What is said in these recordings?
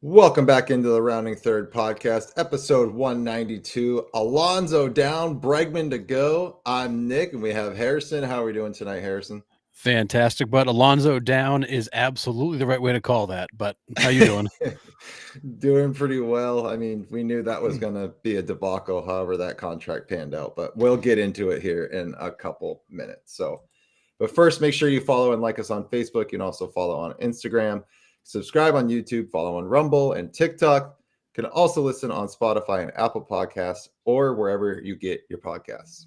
Welcome back into the Rounding Third podcast, episode 192. Alonso down, Bregman to go. I'm Nick, and we have Harrison. How are we doing tonight, Harrison? Fantastic, but Alonso down is absolutely the right way to call that. But how you doing? Doing pretty well. I mean, we knew that was going to be a debacle, however that contract panned out, but we'll get into it here in a couple minutes. But first, make sure you follow and like us on Facebook. You can also follow on Instagram. Subscribe on YouTube, follow on Rumble and TikTok. You can also listen on Spotify and Apple Podcasts or wherever you get your podcasts.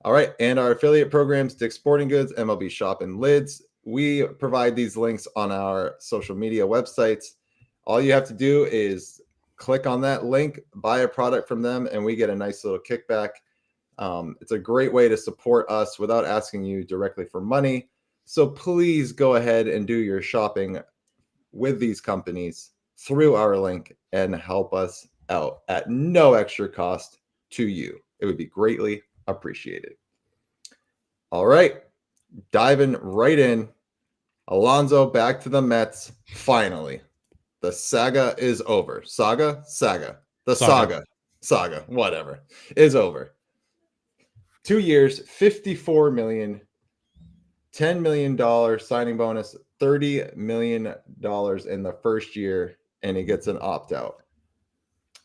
All right, and our affiliate programs, Dick's Sporting Goods, MLB Shop, and Lids. We provide these links on our social media websites. All you have to do is click on that link, buy a product from them, and we get a nice little kickback. It's a great way to support us without asking you directly for money. So please go ahead and do your shopping with these companies through our link and help us out at no extra cost to you. It would be greatly appreciated. All right, diving right in. Alonso back to the Mets. Finally, the saga is over. Saga, whatever, is over. 2 years, $54 million, $10 million signing bonus, $30 million in the first year, and he gets an opt-out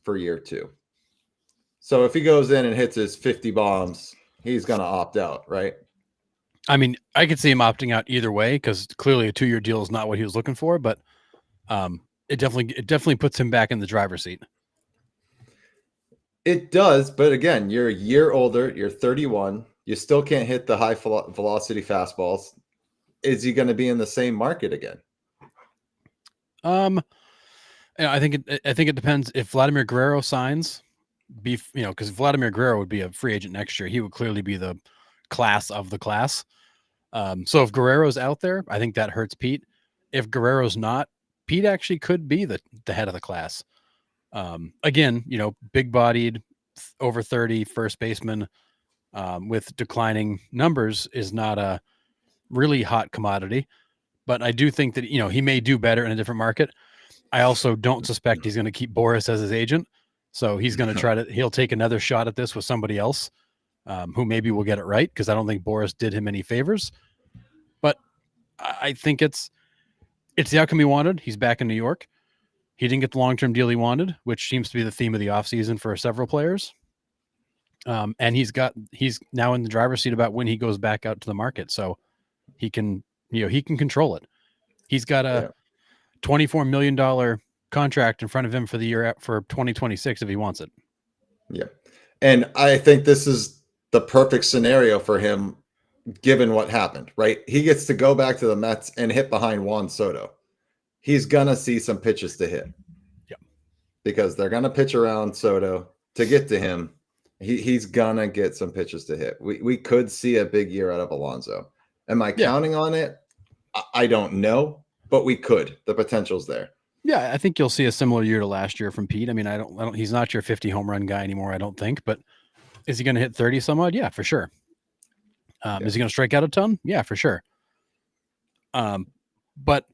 for year 2. So if he goes in and hits his 50 bombs, he's going to opt out, right? I mean, I could see him opting out either way because clearly a 2-year deal is not what he was looking for, but it definitely puts him back in the driver's seat. It does, but again, you're a year older, you're 31, you still can't hit the high velocity fastballs. Is he going to be in the same market again? I think it depends if Vladimir Guerrero signs. Because Vladimir Guerrero would be a free agent next year. He would clearly be the class of the class. So if Guerrero's out there, I think that hurts Pete. If Guerrero's not, Pete actually could be the head of the class. Again, big-bodied, over 30 first baseman with declining numbers is not a really hot commodity. But I do think that, he may do better in a different market. I also don't suspect he's going to keep Boris as his agent. So he's going to he'll take another shot at this with somebody else who maybe will get it right, because I don't think Boris did him any favors. But I think it's the outcome he wanted. He's back in New York. He didn't get the long-term deal he wanted, which seems to be the theme of the offseason for several players. And he's now in the driver's seat about when he goes back out to the market. So he can control it. He's got a $24 million contract in front of him for the year for 2026 if he wants it. Yeah. And I think this is the perfect scenario for him, given what happened, right? He gets to go back to the Mets and hit behind Juan Soto. He's going to see some pitches to hit. Yeah. Because they're going to pitch around Soto to get to him. He's going to get some pitches to hit. We could see a big year out of Alonso. Am I counting on it? I don't know, but we could. The potential's there. Yeah, I think you'll see a similar year to last year from Pete. I mean, I don't. He's not your 50 home run guy anymore, I don't think. But is he going to hit 30 some odd? Yeah, for sure. Is he going to strike out a ton? Yeah, for sure. But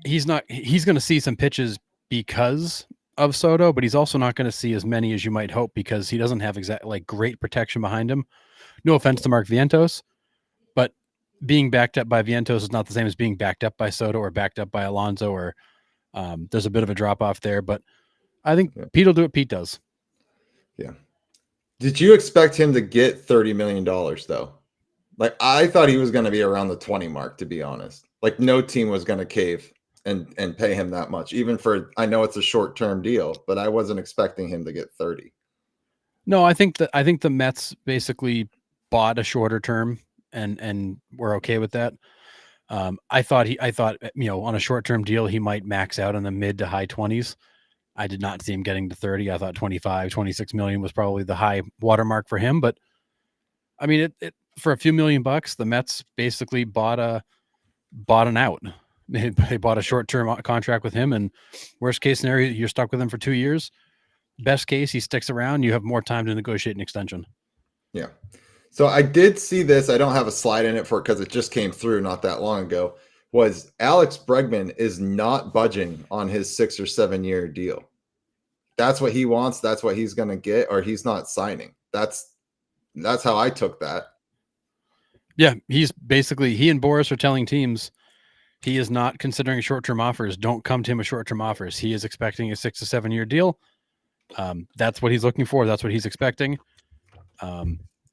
he's not. He's going to see some pitches because of Soto, but he's also not going to see as many as you might hope because he doesn't have great protection behind him. No offense to Mark Vientos, but being backed up by Vientos is not the same as being backed up by Soto or backed up by Alonso, or there's a bit of a drop off there, but I think Pete will do what Pete does. Yeah. Did you expect him to get $30 million though? Like, I thought he was going to be around the 20 mark, to be honest. Like, no team was going to cave and pay him that much, even for, I know it's a short-term deal, but I wasn't expecting him to get 30. No, I think the Mets basically bought a shorter term and we're okay with that. I thought on a short-term deal, he might max out in the mid to high 20s. I did not see him getting to 30. I thought 25, 26 million was probably the high watermark for him. But I mean, it for a few $1 million, the Mets basically bought an out. They bought a short-term contract with him, and worst case scenario, you're stuck with him for 2 years. Best case, he sticks around. You have more time to negotiate an extension. Yeah. So I did see this. I don't have a slide in it for it because it just came through not that long ago. was Alex Bregman is not budging on his 6 or 7 year deal. That's what he wants. That's what he's going to get, or he's not signing. That's how I took that. Yeah, he and Boris are telling teams he is not considering short-term offers. Don't come to him with short-term offers. He is expecting a 6 to 7 year deal. That's what he's looking for. That's what he's expecting.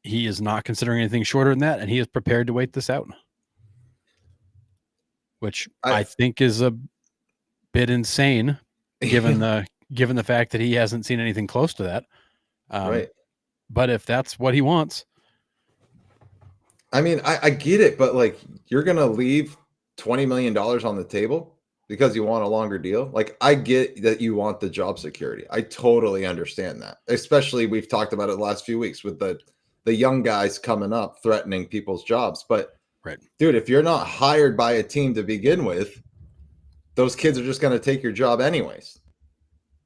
He is not considering anything shorter than that, and he is prepared to wait this out, which I think is a bit insane, given the fact that he hasn't seen anything close to that. Right. But if that's what he wants, I mean, I get it, but like, you're gonna leave $20 million on the table because you want a longer deal. Like, I get that you want the job security. I totally understand that. Especially, we've talked about it the last few weeks with the young guys coming up threatening people's jobs. But right, dude, if you're not hired by a team to begin with, those kids are just going to take your job anyways.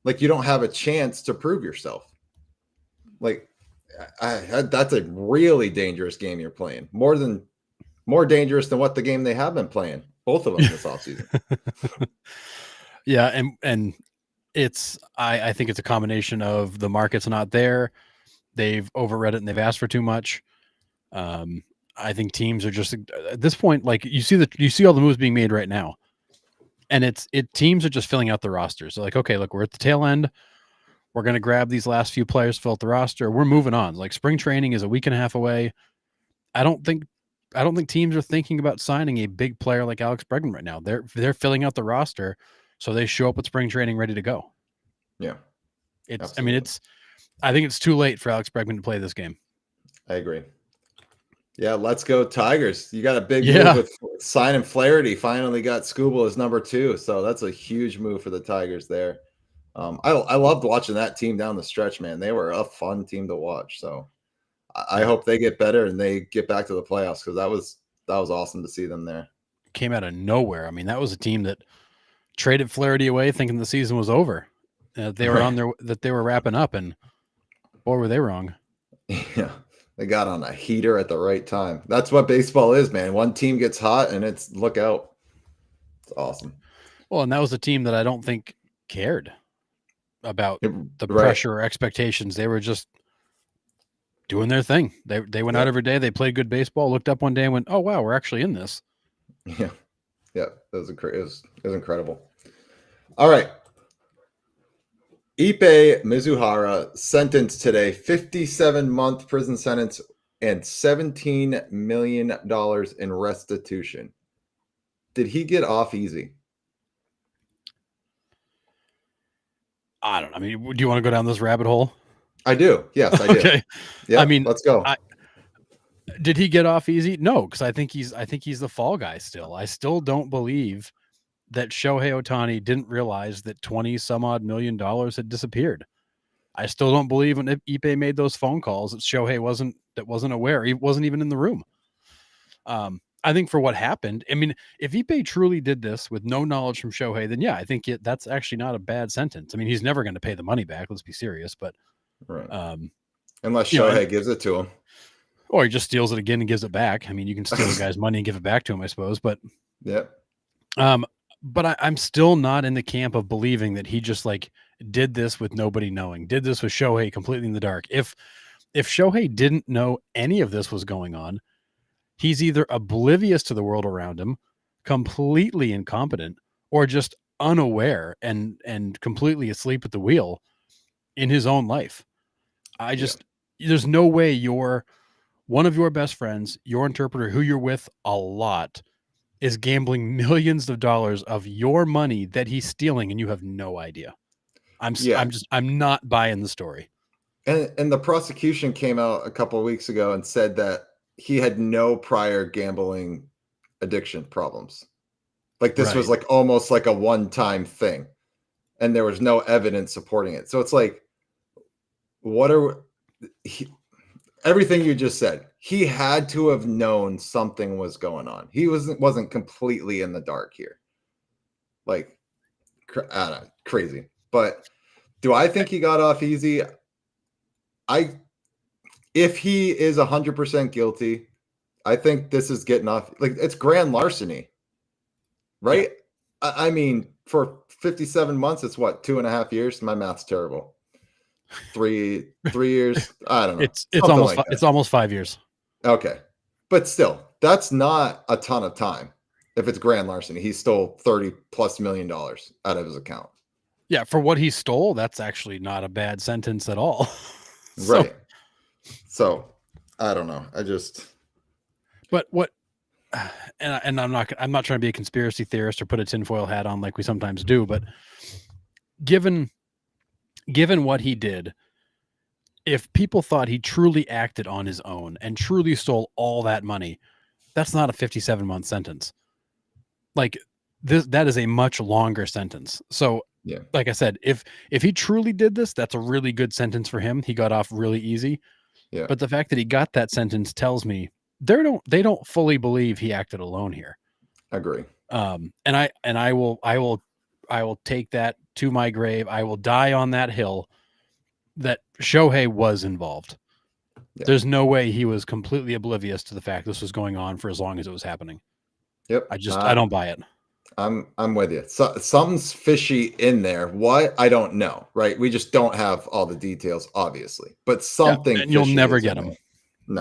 Like, you don't have a chance to prove yourself. Like, that's a really dangerous game you're playing. More dangerous than what the game they have been playing. Both of them this offseason. Yeah, and it's I think it's a combination of the market's not there. They've overread it and they've asked for too much. I think teams are just at this point, like you see all the moves being made right now, and teams are just filling out the rosters. They're like, okay, look, we're at the tail end. We're going to grab these last few players, fill out the roster. We're moving on. Like, spring training is a week and a half away. I don't think teams are thinking about signing a big player like Alex Bregman right now. They're filling out the roster, so they show up at spring training ready to go. Yeah, absolutely. I think it's too late for Alex Bregman to play this game. I agree. Yeah, let's go Tigers. You got a big move with signing Flaherty. Finally got Skubal as number 2, so that's a huge move for the Tigers there. I loved watching that team down the stretch, man. They were a fun team to watch. So I hope they get better and they get back to the playoffs, because that was awesome to see them there. Came out of nowhere. I mean, that was a team that traded Flaherty away thinking the season was over. They were they were wrapping up, and boy, were they wrong. Yeah, they got on a heater at the right time. That's what baseball is, man. One team gets hot and it's look out. It's awesome. Well, and that was a team that I don't think cared about the pressure or expectations. They were just doing their thing. They went out every day. They played good baseball, looked up one day and went, oh, wow, we're actually in this. Yeah. Yeah. It was incredible. All right. Ippei Mizuhara sentenced today, 57-month prison sentence and $17 million in restitution. Did he get off easy? I don't know. I mean, do you want to go down this rabbit hole? I do. Yes, I do. Okay. Yeah, I mean, let's go. Did he get off easy? No, because I think he's the fall guy still. I still don't believe that Shohei Ohtani didn't realize that 20 some odd $1 million had disappeared. I still don't believe when Ippei made those phone calls that Shohei wasn't aware. He wasn't even in the room. I think for what happened, I mean, if Ippei truly did this with no knowledge from Shohei, then yeah, I think that's actually not a bad sentence. I mean, he's never going to pay the money back. Let's be serious, but unless Shohei gives it to him, or he just steals it again and gives it back. I mean, you can steal a guy's money and give it back to him, I suppose. But yeah, but I'm still not in the camp of believing that he just like did this with nobody knowing. Did this with Shohei completely in the dark. If Shohei didn't know any of this was going on, he's either oblivious to the world around him, completely incompetent, or just unaware and completely asleep at the wheel in his own life. There's no way one of your best friends, your interpreter, who you're with a lot, is gambling millions of dollars of your money that he's stealing, and you have no idea. I'm not buying the story. And the prosecution came out a couple of weeks ago and said that he had no prior gambling addiction problems. Like this was like almost like a one-time thing, and there was no evidence supporting it. So it's like, everything you just said, he had to have known something was going on. He wasn't completely in the dark here. Like, I don't know, crazy. But do I think he got off easy? If he is 100% guilty, I think this is getting off. Like, it's grand larceny. right? I mean, for 57 months, it's what, 2.5 years? My math's terrible. 3 years? I don't know. It's Something almost like that. it's almost 5 years. Okay. But still, that's not a ton of time. If it's grand larceny, he stole $30+ million out of his account. Yeah, for what he stole, that's actually not a bad sentence at all. So, Right. So I don't know. but what and I'm not trying to be a conspiracy theorist or put a tinfoil hat on like we sometimes do, but given what he did, if people thought he truly acted on his own and truly stole all that money, that's not a 57-month sentence. Like that is a much longer sentence. So, yeah. like I said, if he truly did this, that's a really good sentence for him. He got off really easy. Yeah. But the fact that he got that sentence tells me they don't fully believe he acted alone here. Agree. And I will take that to my grave. I will die on that hill that Shohei was involved. Yeah. There's no way he was completely oblivious to the fact this was going on for as long as it was happening. Yep. I don't buy it. I'm with you. So something's fishy in there. What? I don't know. Right? We just don't have all the details, obviously. But something and you'll fishy never is get in them. there.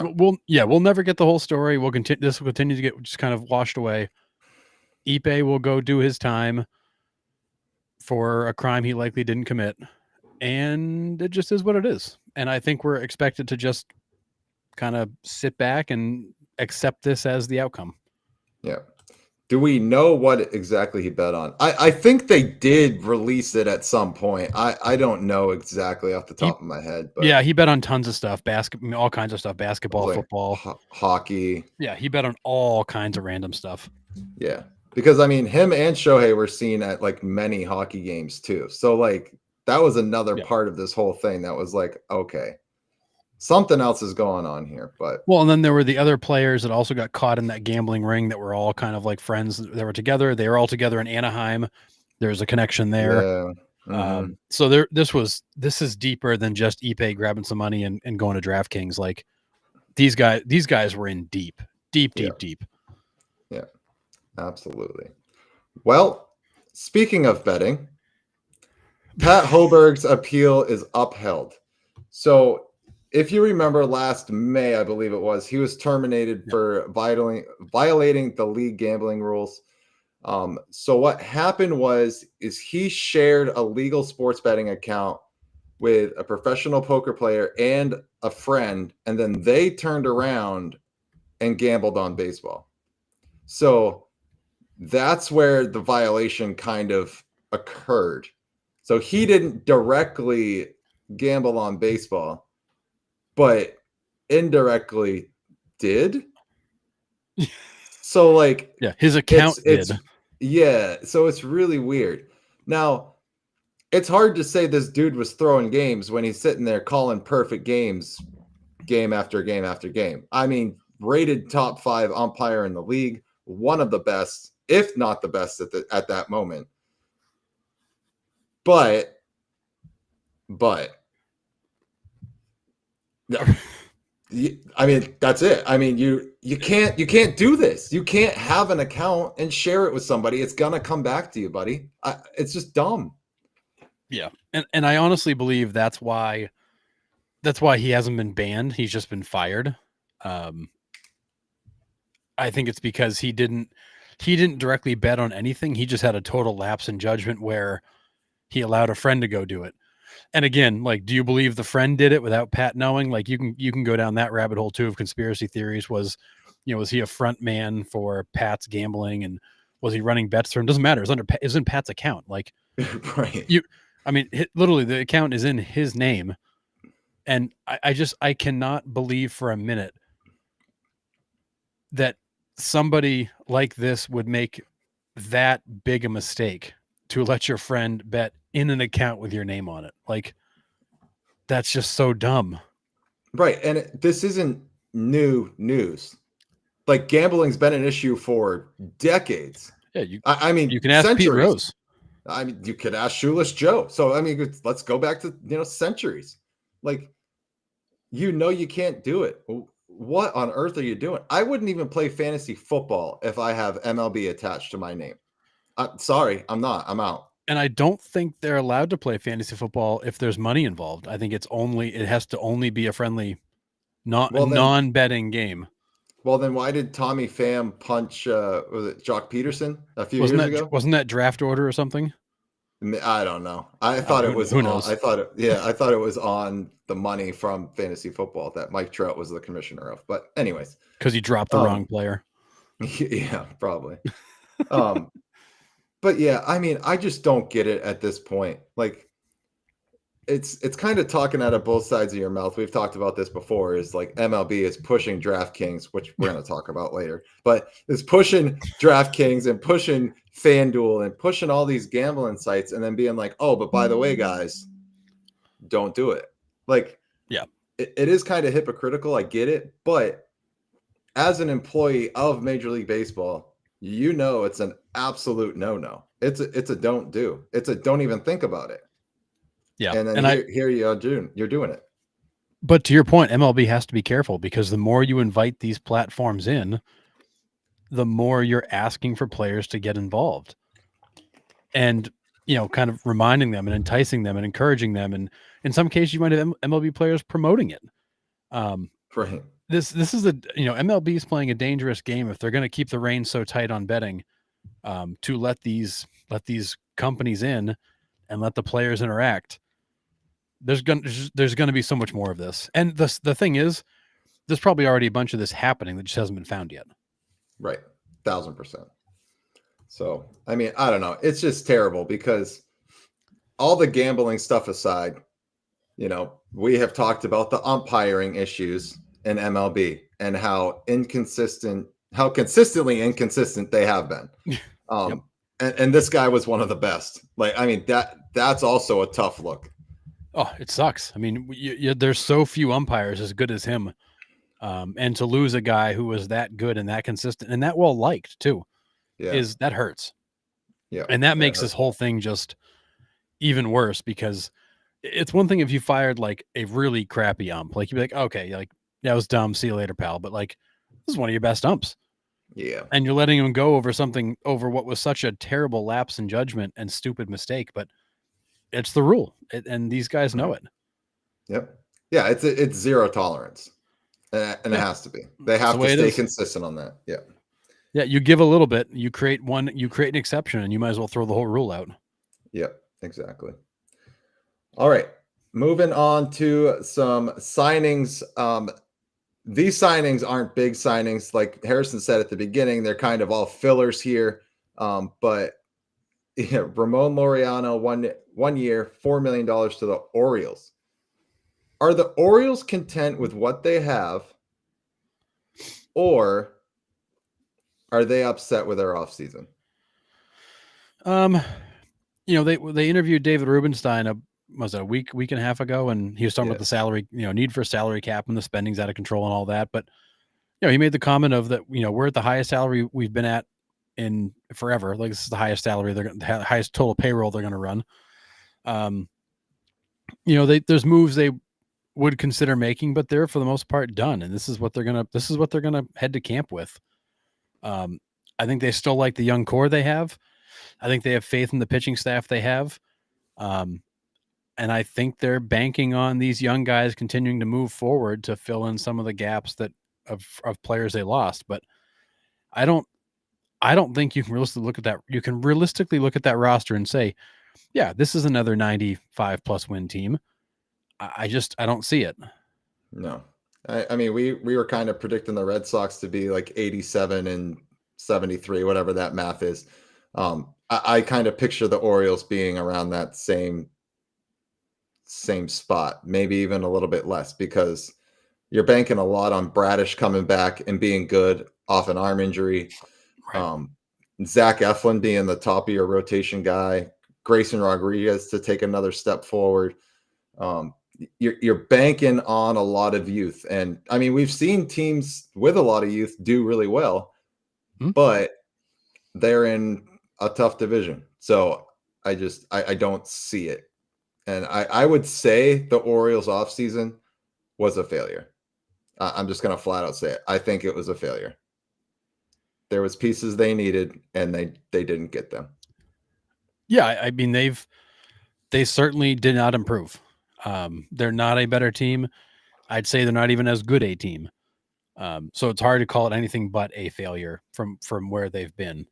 No. We'll never get the whole story. We'll continue. This will continue to get just kind of washed away. Ipe will go do his time for a crime he likely didn't commit, and it just is what it is. And I think we're expected to just kind of sit back and accept this as the outcome. Yeah. Do we know what exactly he bet on? I think they did release it at some point. I don't know exactly off the top of my head, but yeah, he bet on tons of stuff, all kinds of stuff, basketball, like football, hockey. Yeah, he bet on all kinds of random stuff. Yeah, because I mean, him and Shohei were seen at like many hockey games too. So like that was another part of this whole thing that was like, okay, something else is going on here. But well, and then there were the other players that also got caught in that gambling ring that were all kind of like friends that were together. They were all together in Anaheim. There's a connection there. yeah. Mm-hmm. So this is deeper than just Ipe grabbing some money and going to DraftKings. Like these guys were in deep. Yeah, absolutely. Well, speaking of betting, Pat Hoberg's appeal is upheld. So if you remember last May, I believe it was, he was terminated for violating the league gambling rules. So what happened is he shared a legal sports betting account with a professional poker player and a friend, and then they turned around and gambled on baseball. So that's where the violation kind of occurred. So he didn't directly gamble on baseball, but indirectly did. So like, yeah, his account it's did. Yeah, so it's really weird. Now, it's hard to say this dude was throwing games when he's sitting there calling perfect games, game after game after game. I mean, rated top 5 umpire in the league, one of the best, if not the best at that moment. But I mean, that's it. I mean, you can't do this. You can't have an account and share it with somebody. It's gonna come back to you, buddy. It's just dumb. Yeah, and I honestly believe that's why he hasn't been banned. He's just been fired. I think it's because he didn't directly bet on anything. He just had a total lapse in judgment where he allowed a friend to go do it. And again, like, do you believe the friend did it without Pat knowing? Like, you can go down that rabbit hole too of conspiracy theories. Was he a front man for Pat's gambling, and was he running bets for him? Doesn't matter. It's in Pat's account. Like, right. Literally, the account is in his name, and I cannot believe for a minute that somebody like this would make that big a mistake to let your friend bet in an account with your name on it. Like, that's just so dumb. Right. And this isn't new news. Like, gambling's been an issue for decades. Yeah, I mean, you can ask centuries. Pete Rose. I mean, you could ask Shoeless Joe. So I mean, let's go back to centuries. Like, you can't do it. What on earth are you doing? I wouldn't even play fantasy football if I have MLB attached to my name. Sorry, I'm not. I'm out. And I don't think they're allowed to play fantasy football if there's money involved. I think it has to only be a friendly, not Well then, non-betting game. well then, why did Tommy Pham punch? Was it Jock Peterson a few years ago? Wasn't that draft order or something? I don't know. I thought it was Who on. knows? I thought it was on the money from fantasy football that Mike Trout was the commissioner of. But anyways, Because he dropped the um, wrong player. yeah, probably. Um, but yeah, I mean, I just don't get it at this point. Like, it's kind of talking out of both sides of your mouth. We've talked about this before. Is like MLB is pushing DraftKings, which we're going to talk about later, but is pushing DraftKings and pushing FanDuel and pushing all these gambling sites, and then being like, oh, but by the way, guys, don't do it. Like, Yeah. it is kind of hypocritical. I get it, but as an employee of Major League Baseball, you know it's an absolute no. It's a don't do. It's a don't even think about it. Yeah. And then And here you are, June. You're doing it. but to your point, MLB has to be careful because the more you invite these platforms in, the more you're asking for players to get involved. And kind of reminding them and enticing them and encouraging them, and in some cases, you might have MLB players promoting it. Right. This is MLB is playing a dangerous game if they're going to keep the reins so tight on betting, to let these companies in and let the players interact. There's gonna be so much more of this, and the thing is, there's probably already a bunch of this happening that just hasn't been found yet. Right. 1,000%. So, I mean, I don't know. It's just terrible because all the gambling stuff aside, we have talked about the umpiring issues in MLB and how consistently inconsistent they have been. Yep. And this guy was one of the best. Like, I mean, that's also a tough look. Oh, it sucks. I mean, there's so few umpires as good as him, and to lose a guy who was that good and that consistent and that well liked too, Yeah. that hurts. Yeah. And that makes this whole thing just even worse because it's one thing if you fired like a really crappy ump, like you'd be like, okay, like that was dumb. See you later, pal. But like, this is one of your best umps. Yeah. And you're letting him go over what was such a terrible lapse in judgment and stupid mistake, but it's the rule, and these guys know it. Yep. Yeah, it's zero tolerance, and it has to be. They have to stay consistent on that. Yeah. Yeah, you give a little bit, you create an exception, and you might as well throw the whole rule out. Yep, exactly. All right, moving on to some signings. These signings aren't big signings, like Harrison said at the beginning. They're kind of all fillers here. But Ramon Laureano, 1 year, $4 million to the Orioles. Are the Orioles content with what they have, or are they upset with their offseason? They interviewed David Rubenstein a week and a half ago, and he was talking about the salary, need for salary cap and the spending's out of control and all that. But he made the comment of that, we're at the highest salary we've been at in forever. Like, this is the highest salary the highest total payroll they're going to run. There's moves they would consider making, but they're for the most part done. And this is what they're gonna head to camp with. I think they still like the young core they have. I think they have faith in the pitching staff they have. And I think they're banking on these young guys continuing to move forward to fill in some of the gaps of players they lost. But I don't think you can realistically look at that. You can realistically look at that roster and say, yeah, this is another 95 plus win team. I don't see it. No. I mean, we were kind of predicting the Red Sox to be like 87 and 73, whatever that math is. I kind of picture the Orioles being around that same spot, maybe even a little bit less, because you're banking a lot on Bradish coming back and being good off an arm injury. Right. Zach Eflin being the top of your rotation guy, Grayson Rodriguez to take another step forward. You're banking on a lot of youth. And I mean, we've seen teams with a lot of youth do really well, but they're in a tough division. So I don't see it. And I would say the Orioles offseason was a failure. I'm just going to flat out say it. I think it was a failure. There was pieces they needed and they didn't get them. Yeah, I mean they certainly did not improve. They're not a better team. I'd say they're not even as good a team. So it's hard to call it anything but a failure from where they've been.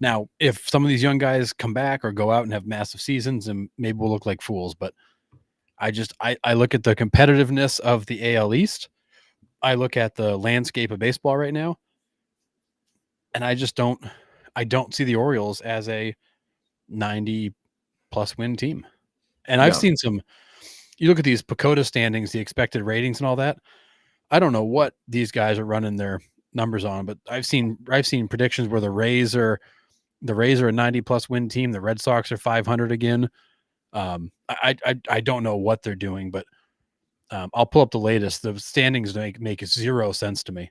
Now, if some of these young guys come back or go out and have massive seasons, and maybe we'll look like fools, but I look at the competitiveness of the AL East. I look at the landscape of baseball right now, and I don't see the Orioles as a 90 plus win team. And I've No. seen some, you look at these Pacoda standings, the expected ratings and all that. I don't know what these guys are running their numbers on, but I've seen predictions where the Rays are a 90 plus win team. The Red Sox are 500 again. I don't know what they're doing, but I'll pull up the latest. The standings make zero sense to me.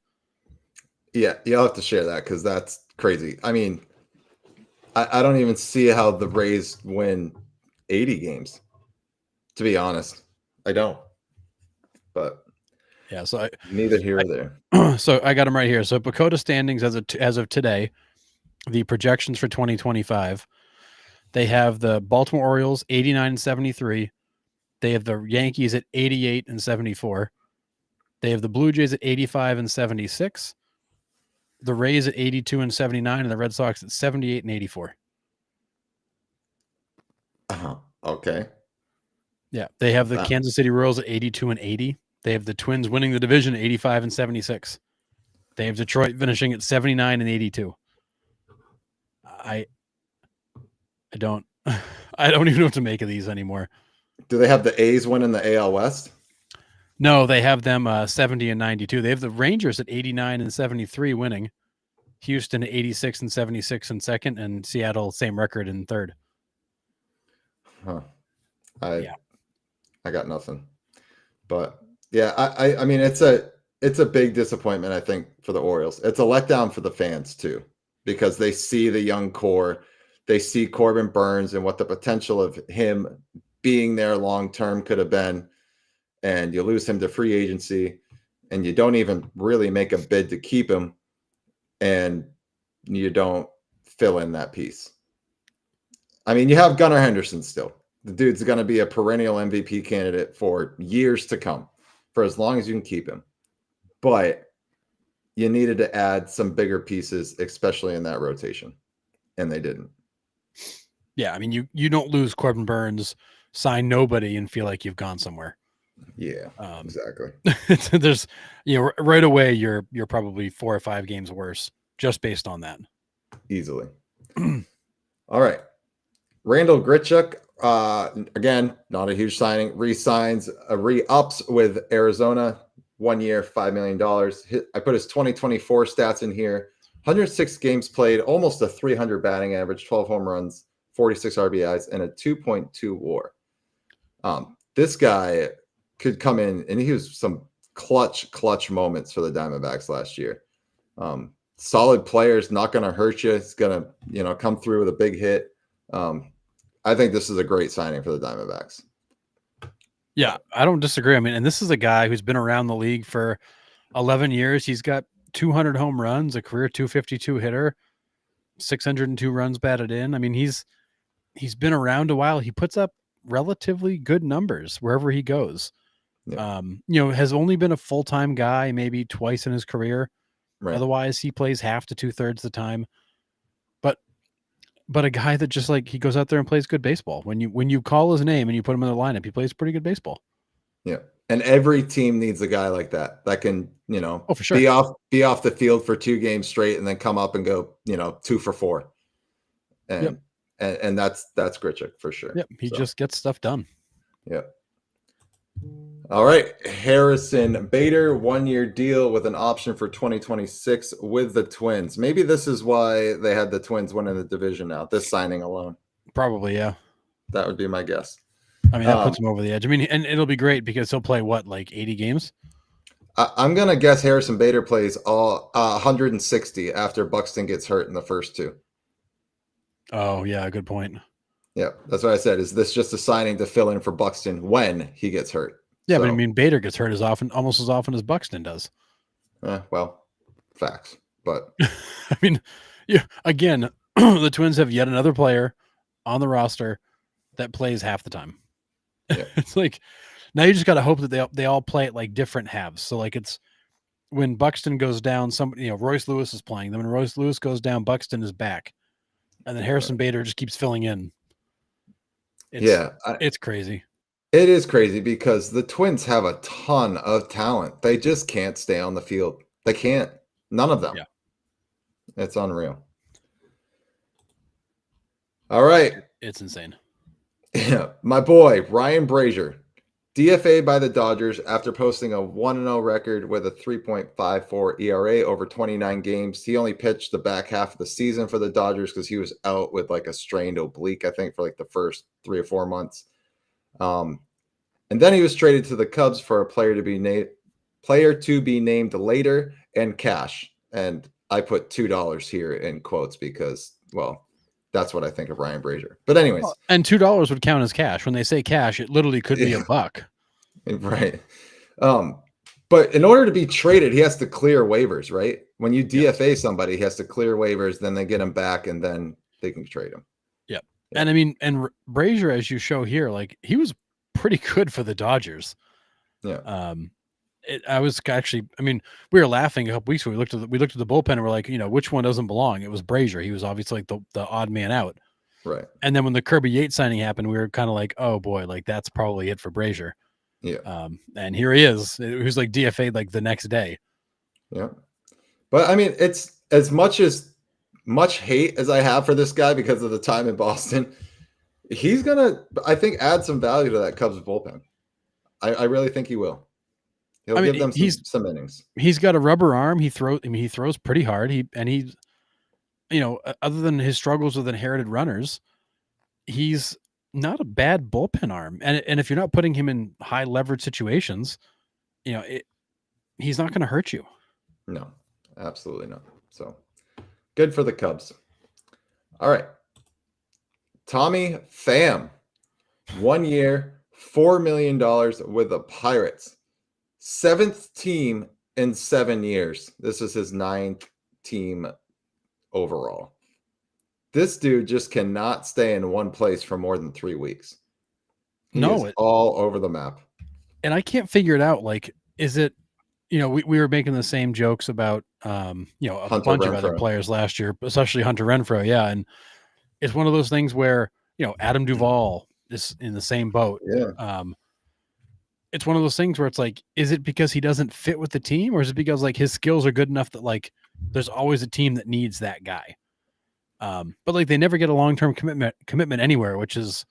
Yeah, you'll have to share that because that's crazy. I mean, I don't even see how the Rays win 80 games, to be honest. I don't. But Yeah, so neither here or there. so I got them right here. So Pacoda standings as of today, the projections for 2025. They have the Baltimore Orioles 89 and 73. They have the Yankees at 88 and 74. They have the Blue Jays at 85 and 76. The Rays at 82 and 79, and the Red Sox at 78 and 84. Okay. Yeah, they have the Kansas City Royals at 82 and 80. They have the Twins winning the division at 85 and 76. They have Detroit finishing at 79 and 82. I don't even know what to make of these anymore. Do they have the A's winning the AL West? No, they have them 70 and 92. They have the Rangers at 89 and 73 winning. Houston at 86 and 76 in second, and Seattle same record in third. Huh. I got nothing. But yeah, I mean it's a big disappointment, I think, for the Orioles. It's a letdown for the fans too, because they see the young core, they see Corbin Burns and what the potential of him being there long term could have been, and you lose him to free agency, and you don't even really make a bid to keep him, and you don't fill in that piece. I mean, you have Gunnar Henderson still. The dude's going to be a perennial MVP candidate for years to come, for as long as you can keep him. But you needed to add some bigger pieces, especially in that rotation, and they didn't. Yeah, I mean, you don't lose Corbin Burns, sign nobody, and feel like you've gone somewhere. Yeah, exactly. There's, right away you're probably 4 or 5 games worse just based on that. Easily. All right. Randall Grichuk, again, not a huge signing, re-signs, re-ups with Arizona, 1 year, $5 million. I put his 2024 stats in here. 106 games played, almost a 300 batting average, 12 home runs, 46 RBIs, and a 2.2 WAR. This guy could come in, and he was some clutch moments for the Diamondbacks last year. Solid players, not going to hurt you. It's going to, come through with a big hit. I think this is a great signing for the Diamondbacks. Yeah, I don't disagree. I mean, and this is a guy who's been around the league for 11 years. He's got 200 home runs, a career 252 hitter, 602 runs batted in. I mean, he's been around a while. He puts up relatively good numbers wherever he goes. Yeah. Has only been a full-time guy maybe twice in his career. Right. Otherwise, he plays half to 2/3 the time. But a guy that just he goes out there and plays good baseball. When you call his name and you put him in the lineup, he plays pretty good baseball. Yeah. And every team needs a guy like that can, for sure, be off the field for 2 games straight and then come up and go, 2 for 4. And and that's Grichuk for sure. Yep. He just gets stuff done. Yep. All right. Harrison Bader, 1-year deal with an option for 2026 with the Twins. Maybe this is why they had the Twins winning the division now, this signing alone. Probably, yeah. That would be my guess. I mean, that puts him over the edge. I mean, and it'll be great because he'll play 80 games? I'm going to guess Harrison Bader plays all 160 after Buxton gets hurt in the first 2. Oh, yeah, good point. Yeah, that's what I said. Is this just a signing to fill in for Buxton when he gets hurt? Yeah, but I mean, Bader gets hurt almost as often as Buxton does. Well, facts. But I mean, again, the Twins have yet another player on the roster that plays half the time. Yeah. It's like now you just got to hope that they all play at like different halves. So like it's when Buxton goes down, somebody, Royce Lewis is playing. Then when Royce Lewis goes down, Buxton is back, and then Harrison Bader just keeps filling in. It's crazy. It is crazy because the Twins have a ton of talent. They just can't stay on the field. They can't. None of them. Yeah. It's unreal. All right. It's insane. Yeah, my boy, Ryan Brazier, DFA by the Dodgers after posting a 1-0 record with a 3.54 ERA over 29 games. He only pitched the back half of the season for the Dodgers because he was out with like a strained oblique, I think, for like the first 3 or 4 months. And then he was traded to the Cubs for a player to be named later and cash. And I put $2 here in quotes because, well, that's what I think of Ryan Brazier. But anyways. And $2 would count as cash. When they say cash, it literally could be $1. Right. But in order to be traded, he has to clear waivers, right? When you DFA somebody, he has to clear waivers, then they get him back, and then they can trade him. Yep. Yeah. And I mean, and Brazier, as you show here, like he was pretty good for the Dodgers. Yeah. I was actually, I mean, we were laughing a couple weeks ago. We looked at the bullpen and we're like, which one doesn't belong? It was Brazier. He was obviously like the odd man out. Right. And then when the Kirby Yates signing happened, we were kind of like, oh boy, like that's probably it for Brazier. Yeah. And here he is. He was like DFA'd like the next day. Yeah. But I mean, it's as much hate as I have for this guy because of the time in Boston. He's gonna, I think, add some value to that Cubs bullpen. I really think he will. He'll give them some innings. He's got a rubber arm. He throws pretty hard. He's other than his struggles with inherited runners, he's not a bad bullpen arm. And if you're not putting him in high leverage situations, he's not going to hurt you. No, absolutely not. So good for the Cubs. All right. Tommy Pham, 1 year, $4 million with the Pirates. 7th team in 7 years. This is his 9th team overall. This dude just cannot stay in one place for more than 3 weeks. He is all over the map. And I can't figure it out. Like, is it, we were making the same jokes about, a bunch of other players last year, especially Hunter Renfroe. Yeah. And it's one of those things where, Adam Duvall is in the same boat. Yeah. It's one of those things where it's like, is it because he doesn't fit with the team, or is it because like his skills are good enough that like there's always a team that needs that guy? But like they never get a long-term commitment anywhere, which is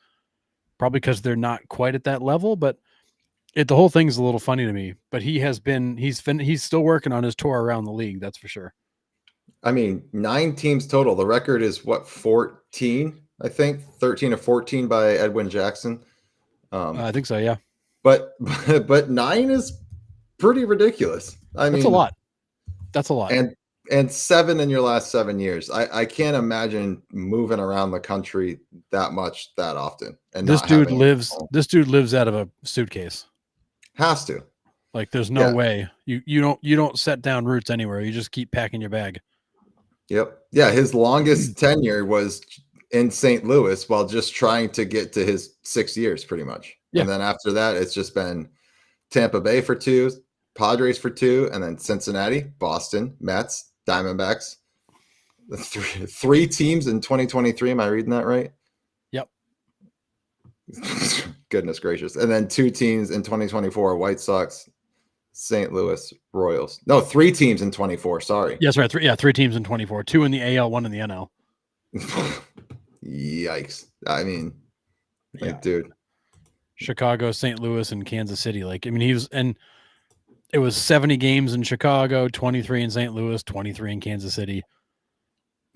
probably because they're not quite at that level. But the whole thing's a little funny to me. But he's still working on his tour around the league. That's for sure. I mean, 9 teams total. The record is what, 14? I think 13 or 14 by Edwin Jackson. I think so. Yeah. But 9 is pretty ridiculous. I mean, That's a lot. And 7 in your last 7 years. I can't imagine moving around the country that much that often. And this dude lives out of a suitcase. Has to. Like there's no way you don't set down roots anywhere. You just keep packing your bag. Yep. Yeah. His longest tenure was in St. Louis while just trying to get to his 6 years pretty much. Yeah. And then after that, it's just been Tampa Bay for 2, Padres for 2, and then Cincinnati, Boston, Mets, Diamondbacks. 3 teams in 2023. Am I reading that right? Yep. Goodness gracious. And then 2 teams in 2024, White Sox, St. Louis, Royals. No, 3 teams in 24. Sorry. Yes, right. 3 teams in 24. 2 in the AL, 1 in the NL. Yikes. I mean, dude. Chicago, St. Louis, and Kansas City. Like, I mean, it was 70 games in Chicago, 23 in St. Louis, 23 in Kansas City.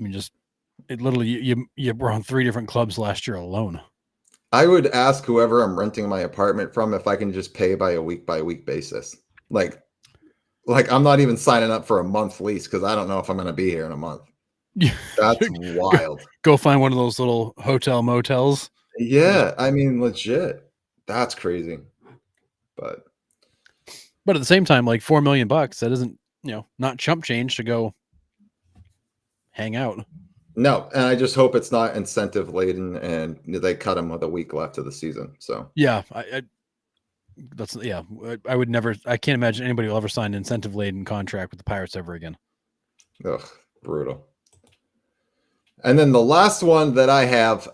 I mean, it literally, you were on 3 different clubs last year alone. I would ask whoever I'm renting my apartment from if I can just pay by a week basis. Like I'm not even signing up for a month lease because I don't know if I'm going to be here in a month. That's wild. Go find one of those little hotel motels. Yeah, I mean, legit. That's crazy. But at the same time, like $4 million, that isn't, not chump change to go hang out. No, and I just hope it's not incentive laden and they cut him with a week left of the season. So Yeah, I would never. I can't imagine anybody will ever sign an incentive laden contract with the Pirates ever again. ugh, brutal. And then the last one that I have,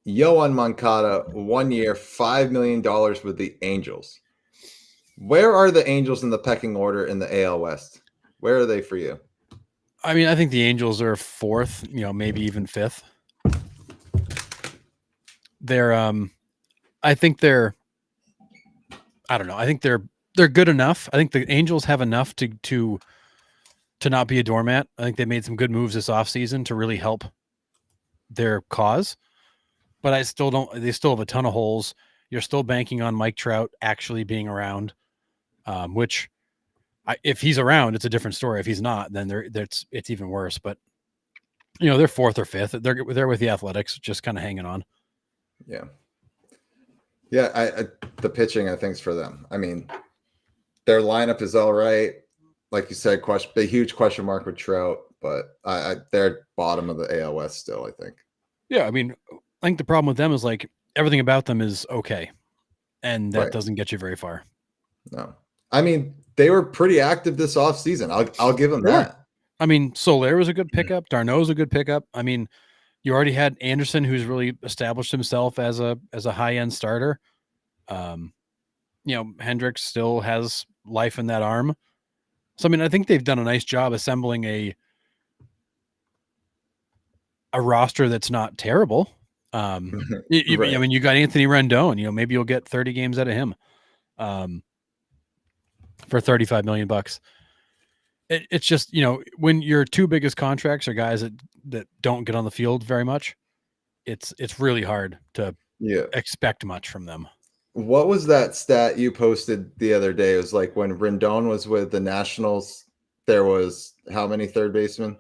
Yohan Moncada, 1 year, $5 million with the Angels. Where are the Angels in the pecking order in the AL West? Where are they for you? I mean, I think the Angels are fourth, maybe even fifth. They're I think they're I don't know. I think they're good enough. I think the Angels have enough to not be a doormat. I think they made some good moves this offseason to really help their cause. But I still don't they still have a ton of holes. You're still banking on Mike Trout actually being around, which if he's around, it's a different story. If he's not, then it's even worse. But they're fourth or fifth. They're with the Athletics, just kind of hanging on. Yeah. Yeah, the pitching, I think, is for them. I mean, their lineup is all right. Like you said, a huge question mark with Trout, but they're bottom of the AL West still, I think. Yeah, I mean, I think the problem with them is like everything about them is okay, and that doesn't get you very far. No, I mean they were pretty active this offseason. I'll give them that. I mean, Soler was a good pickup. D'Arnaud was a good pickup. I mean, you already had Anderson, who's really established himself as a high end starter. Hendricks still has life in that arm. So I mean, I think they've done a nice job assembling a roster that's not terrible. I mean, you got Anthony Rendon. Maybe you'll get 30 games out of him for $35 million. It's just when your two biggest contracts are guys that don't get on the field very much, it's really hard to expect much from them. What was that stat you posted the other day? It was like when Rendon was with the Nationals, there was how many third basemen?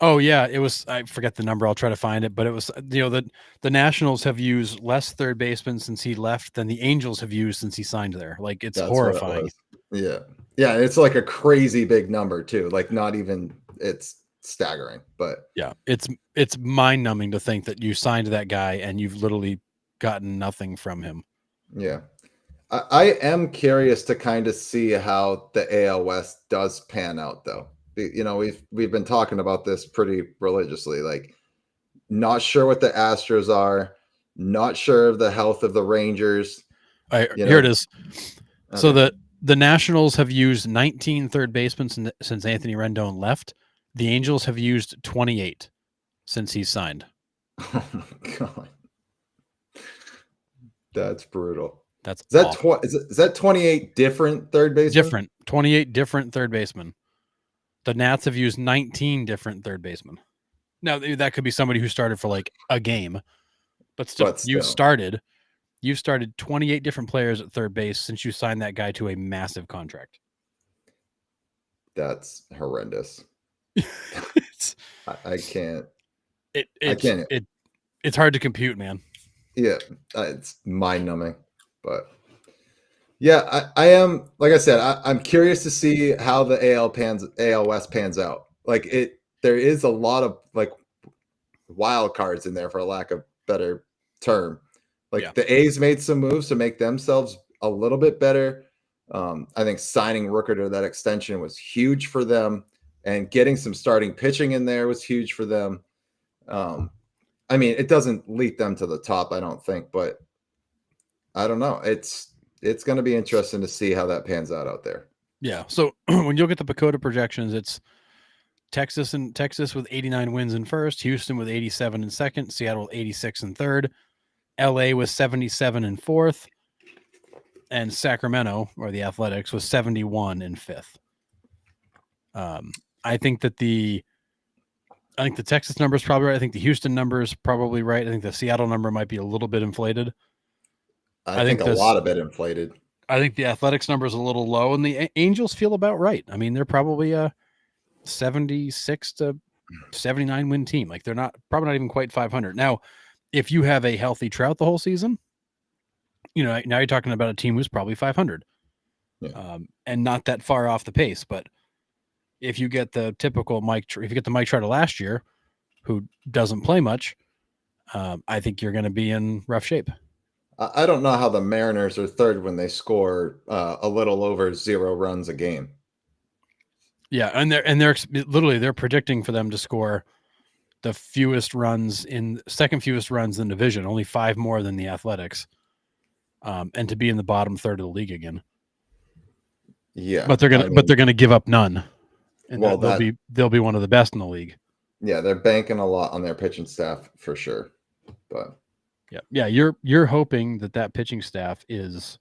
Oh yeah, it was. I forget the number. I'll try to find it. But it was the Nationals have used less third basemen since he left than the Angels have used since he signed there. Like it's horrifying. Yeah, it's like a crazy big number too. Like not even it's staggering. But yeah, it's mind numbing to think that you signed that guy and you've literally gotten nothing from him. Yeah. I am curious to kind of see how the AL West does pan out, though. We've been talking about this pretty religiously. Like, not sure what the Astros are, not sure of the health of the Rangers. Here it is. Okay. So the Nationals have used 19 third basemen since Anthony Rendon left. The Angels have used 28 since he's signed. Oh my god, that's brutal. Is that 28 different third basemen? 28 different third basemen. The Nats have used 19 different third basemen. Now that could be somebody who started for like a game, but still. You've started 28 different players at third base since you signed that guy to a massive contract. That's horrendous. I can't. It's hard to compute, man. Yeah, it's mind numbing. But yeah, I am, like I said, I'm curious to see how the AL West pans out. Like there is a lot of like wild cards in there, for a lack of better term. Like the A's made some moves to make themselves a little bit better. I think signing Rooker to that extension was huge for them, and getting some starting pitching in there was huge for them. I mean, it doesn't lead them to the top, I don't think, but I don't know. It's going to be interesting to see how that pans out there. Yeah. So when you look at the PECOTA projections, it's Texas with 89 wins in first, Houston with 87 in second, Seattle with 86 in third, LA with 77 in fourth, and Sacramento, or the Athletics, was 71 in fifth. I think the Texas number is probably right. I think the Houston number is probably right. I think the Seattle number might be a little bit inflated. I think a lot of it inflated. I think the Athletics number is a little low, and the Angels feel about right. I mean, they're probably a 76 to 79 win team. Like they're probably not even quite 500. Now, if you have a healthy Trout the whole season, now you're talking about a team who's probably 500, and not that far off the pace. But if you get the typical if you get the Mike Trout of last year, who doesn't play much, I think you're going to be in rough shape. I don't know how the Mariners are third when they score a little over 0 runs a game. Yeah, and they're literally they're predicting for them to score the second fewest runs in the division, only 5 more than the Athletics, and to be in the bottom third of the league again. Yeah, but they're gonna give up none, and well, they'll be one of the best in the league. Yeah, they're banking a lot on their pitching staff for sure. But yeah, you're hoping that pitching staff is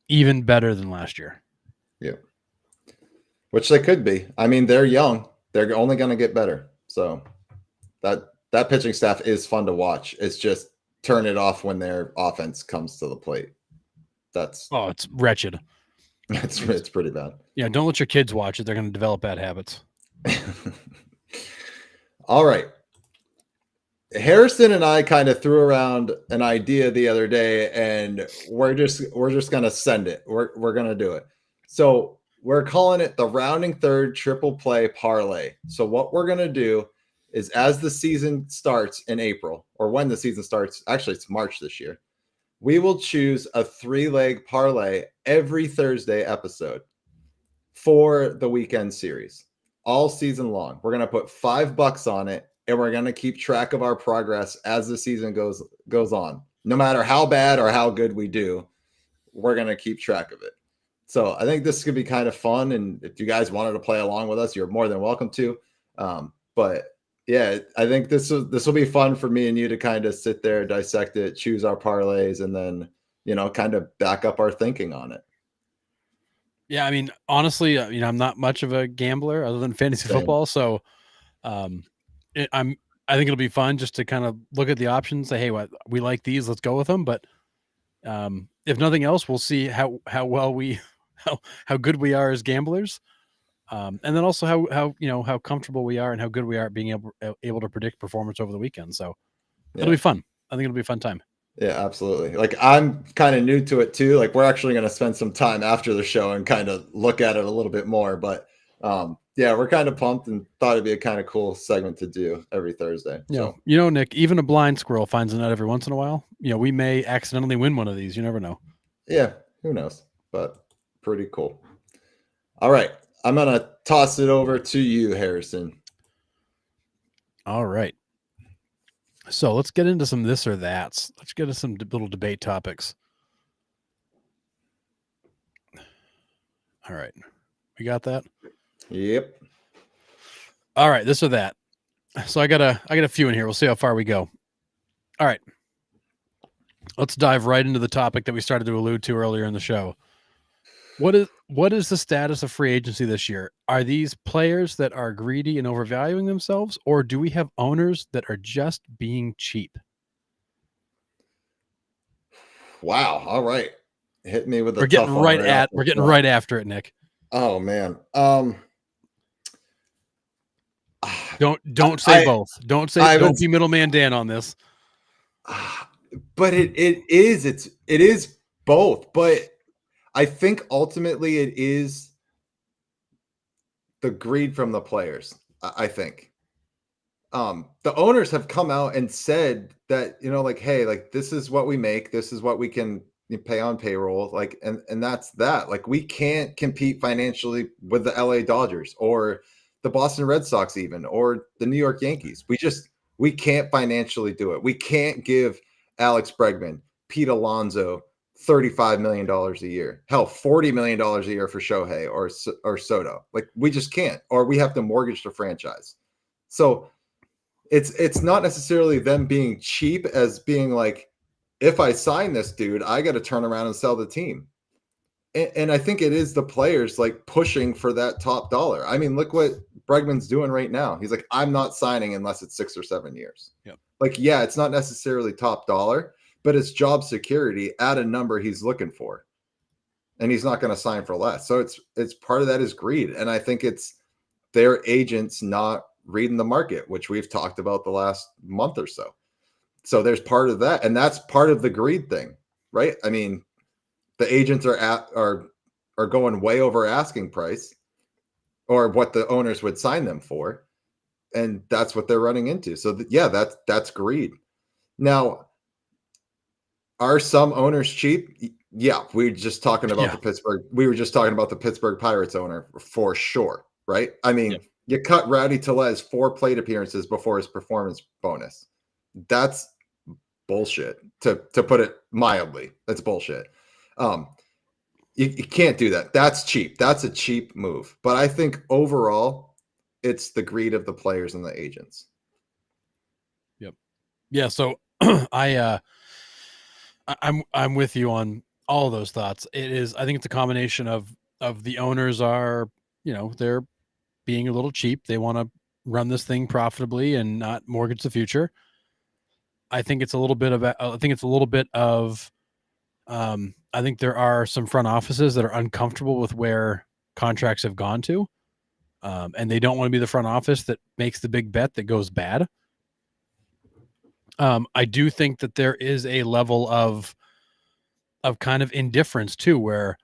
even better than last year. Yeah, which they could be. I mean, they're young; they're only going to get better. So that pitching staff is fun to watch. It's just turn it off when their offense comes to the plate. It's wretched. It's pretty bad. Yeah, don't let your kids watch it. They're going to develop bad habits. All right. Harrison and I kind of threw around an idea the other day, and we're just going to send it. We're going to do it. So we're calling it the rounding third triple play parlay. So what we're going to do is, as the season starts in April, or when the season starts, actually it's March this year, we will choose a 3-leg parlay every Thursday episode for the weekend series all season long. We're going to put $5 on it, and we're going to keep track of our progress as the season goes on. No matter how bad or how good we do, we're going to keep track of it. So I think this could be kind of fun. And if you guys wanted to play along with us, you're more than welcome to. But yeah, I think this will be fun for me and you to kind of sit there, dissect it, choose our parlays, and then, kind of back up our thinking on it. Yeah, I mean, honestly, I'm not much of a gambler other than fantasy football, so I think it'll be fun just to kind of look at the options, say, hey, we like these, let's go with them. But if nothing else, we'll see how good we are as gamblers, and then also how comfortable we are and how good we are at being able to predict performance over the weekend. So it'll be fun. I think it'll be a fun time. Yeah, absolutely. Like, I'm kind of new to it too. Like, we're actually going to spend some time after the show and kind of look at it a little bit more. But yeah, we're kind of pumped and thought it'd be a kind of cool segment to do every Thursday. Yeah. So. Nick, even a blind squirrel finds a nut every once in a while. We may accidentally win one of these. You never know. Yeah, who knows? But pretty cool. All right. I'm going to toss it over to you, Harrison. All right. So let's get into some this or that's. Let's get into some little debate topics. All right. We got that? Yep. All right, this or that. So I got a few in here. We'll see how far we go. All right. Let's dive right into the topic that we started to allude to earlier in the show. What is the status of free agency this year? Are these players that are greedy and overvaluing themselves, or do we have owners that are just being cheap? Wow. All right. Hit me with a We're getting right after it, Nick. Oh man. Don't say both. Don't be middleman Dan on this. But it is both. But I think ultimately it is the greed from the players. I think the owners have come out and said that, like, hey, like, this is what we make, this is what we can pay on payroll, like, and that's that. Like, we can't compete financially with the LA Dodgers or the Boston Red Sox, even, or the New York Yankees. We can't financially do it. We can't give Alex Bregman, Pete Alonso $35 million a year. Hell, $40 million a year for Shohei or Soto. Like, we just can't, or we have to mortgage the franchise. So it's not necessarily them being cheap as being like, if I sign this dude, I got to turn around and sell the team. And I think it is the players like pushing for that top dollar. I mean, look what Bregman's doing right now. He's like, I'm not signing unless it's 6 or 7 years. Yep. Like, yeah, it's not necessarily top dollar, but it's job security at a number he's looking for. And he's not going to sign for less. So it's part of that is greed. And I think it's their agents not reading the market, which we've talked about the last month or so. So there's part of that. And that's part of the greed thing, right? I mean, the agents are going way over asking price or what the owners would sign them for. and that's what they're running into. So yeah, that's greed. Now, are some owners cheap? Yeah, we were just talking about Yeah. the Pittsburgh. We were just talking about the Pittsburgh Pirates owner for sure, right? I mean, Yep. you cut Rowdy Tellez 4 plate appearances before his performance bonus. That's bullshit. To put it mildly, that's bullshit. You can't do that. That's cheap. That's a cheap move. But I think overall, it's the greed of the players and the agents. Yep. Yeah. So I'm with you on all of those thoughts. It is, I think it's a combination of the owners are, they're being a little cheap. They want to run this thing profitably and not mortgage the future. I think it's a little bit of I think there are some front offices that are uncomfortable with where contracts have gone to. And they don't want to be the front office that makes the big bet that goes bad. I do think that there is a level of kind of indifference too, where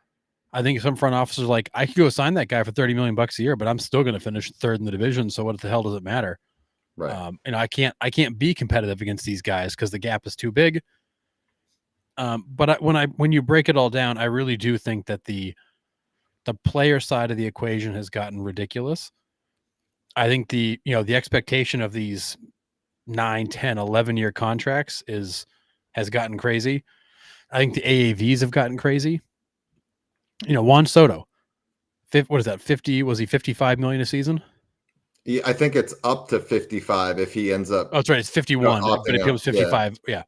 I think some front officers are like, I could go sign that guy for $30 million a year, but I'm still going to finish third in the division. So what the hell does it matter? Right. And I can't be competitive against these guys because the gap is too big. But when you break it all down, I really do think that the player side of the equation has gotten ridiculous. I think the expectation of these 9, 10, 11-year contracts has gotten crazy. I think the AAVs have gotten crazy. Juan Soto, what is that? 50? Was he 55 million a season? Yeah, I think it's up to 55 if he ends up. Oh, that's right. It's 51, but it opting out. becomes 55. Yeah.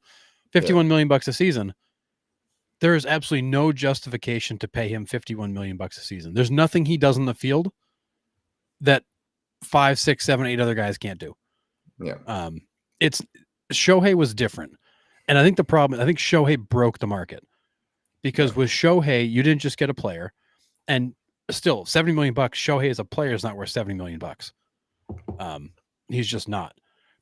51 million bucks a season. There is absolutely no justification to pay him 51 million bucks a season. There's nothing he does on the field that 5, 6, 7, 8 other guys can't do. Yeah. It's Shohei was different. And I think Shohei broke the market because with Shohei, you didn't just get a player, and still 70 million bucks. Shohei as a player is not worth 70 million bucks. He's just not.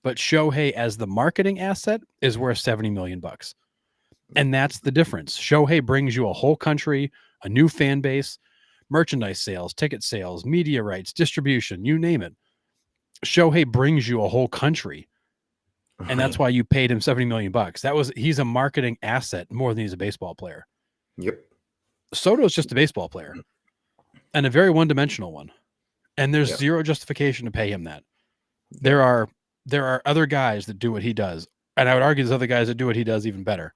But Shohei as the marketing asset is worth 70 million bucks. And that's the difference. Shohei brings you a whole country, a new fan base, merchandise sales, ticket sales, media rights, distribution, you name it. Shohei brings you a whole country. And that's why you paid him 70 million bucks. He's a marketing asset more than he's a baseball player. Yep. Soto's just a baseball player and a very one-dimensional one. And there's zero justification to pay him that. There are other guys that do what he does. And I would argue there's other guys that do what he does even better.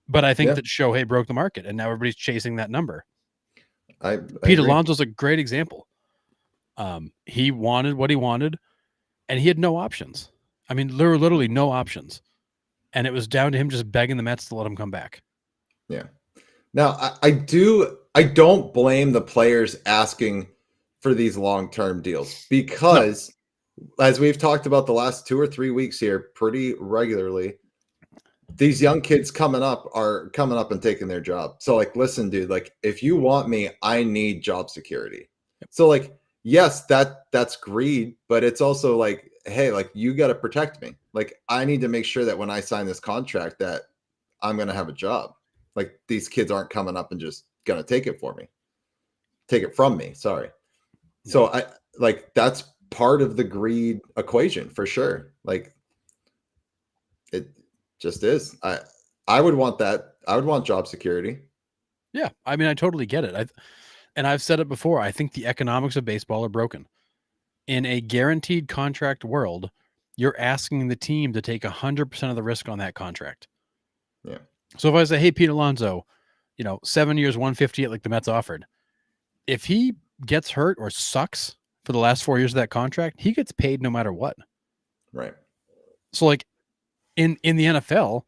But I think that Shohei broke the market and now everybody's chasing that number. Pete Alonso's a great example. He wanted what he wanted and he had no options. I mean, there were literally no options. And it was down to him just begging the Mets to let him come back. Yeah. Now, I don't blame the players asking for these long-term deals because, as we've talked about the last 2 or 3 weeks here pretty regularly, these young kids coming up and taking their job. So, like, listen, dude, like, if you want me, I need job security. So, like, yes, that's greed, but it's also like, hey, like, you got to protect me. Like, I need to make sure that when I sign this contract that I'm going to have a job. Like, these kids aren't coming up and just going to take it from me. Sorry. Yeah. So that's part of the greed equation for sure. Like, it just is. I would want that. I would want job security. Yeah. I mean, I totally get it. I've said it before. I think the economics of baseball are broken. In a guaranteed contract world, you're asking the team to take 100% of the risk on that contract. Yeah. So if I say, hey, Pete Alonso, 7 years, 150 like the Mets offered, if he gets hurt or sucks for the last 4 years of that contract, he gets paid no matter what. Right. So like in the NFL,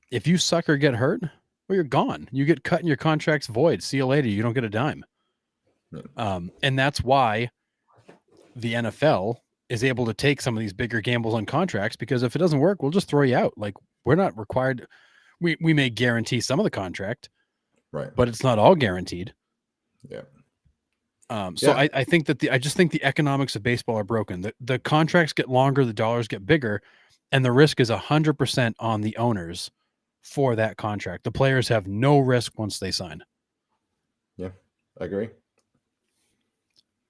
if you suck or get hurt, well, you're gone. You get cut and your contract's void. See you later. You don't get a dime. Yeah. And that's why the NFL is able to take some of these bigger gambles on contracts, because if it doesn't work, we'll just throw you out. Like, we're not required. We may guarantee some of the contract, right? But it's not all guaranteed. Yeah. So yeah. I think that I just think the economics of baseball are broken. The contracts get longer, the dollars get bigger, and the risk is 100% on the owners for that contract. The players have no risk once they sign. Yeah, I agree.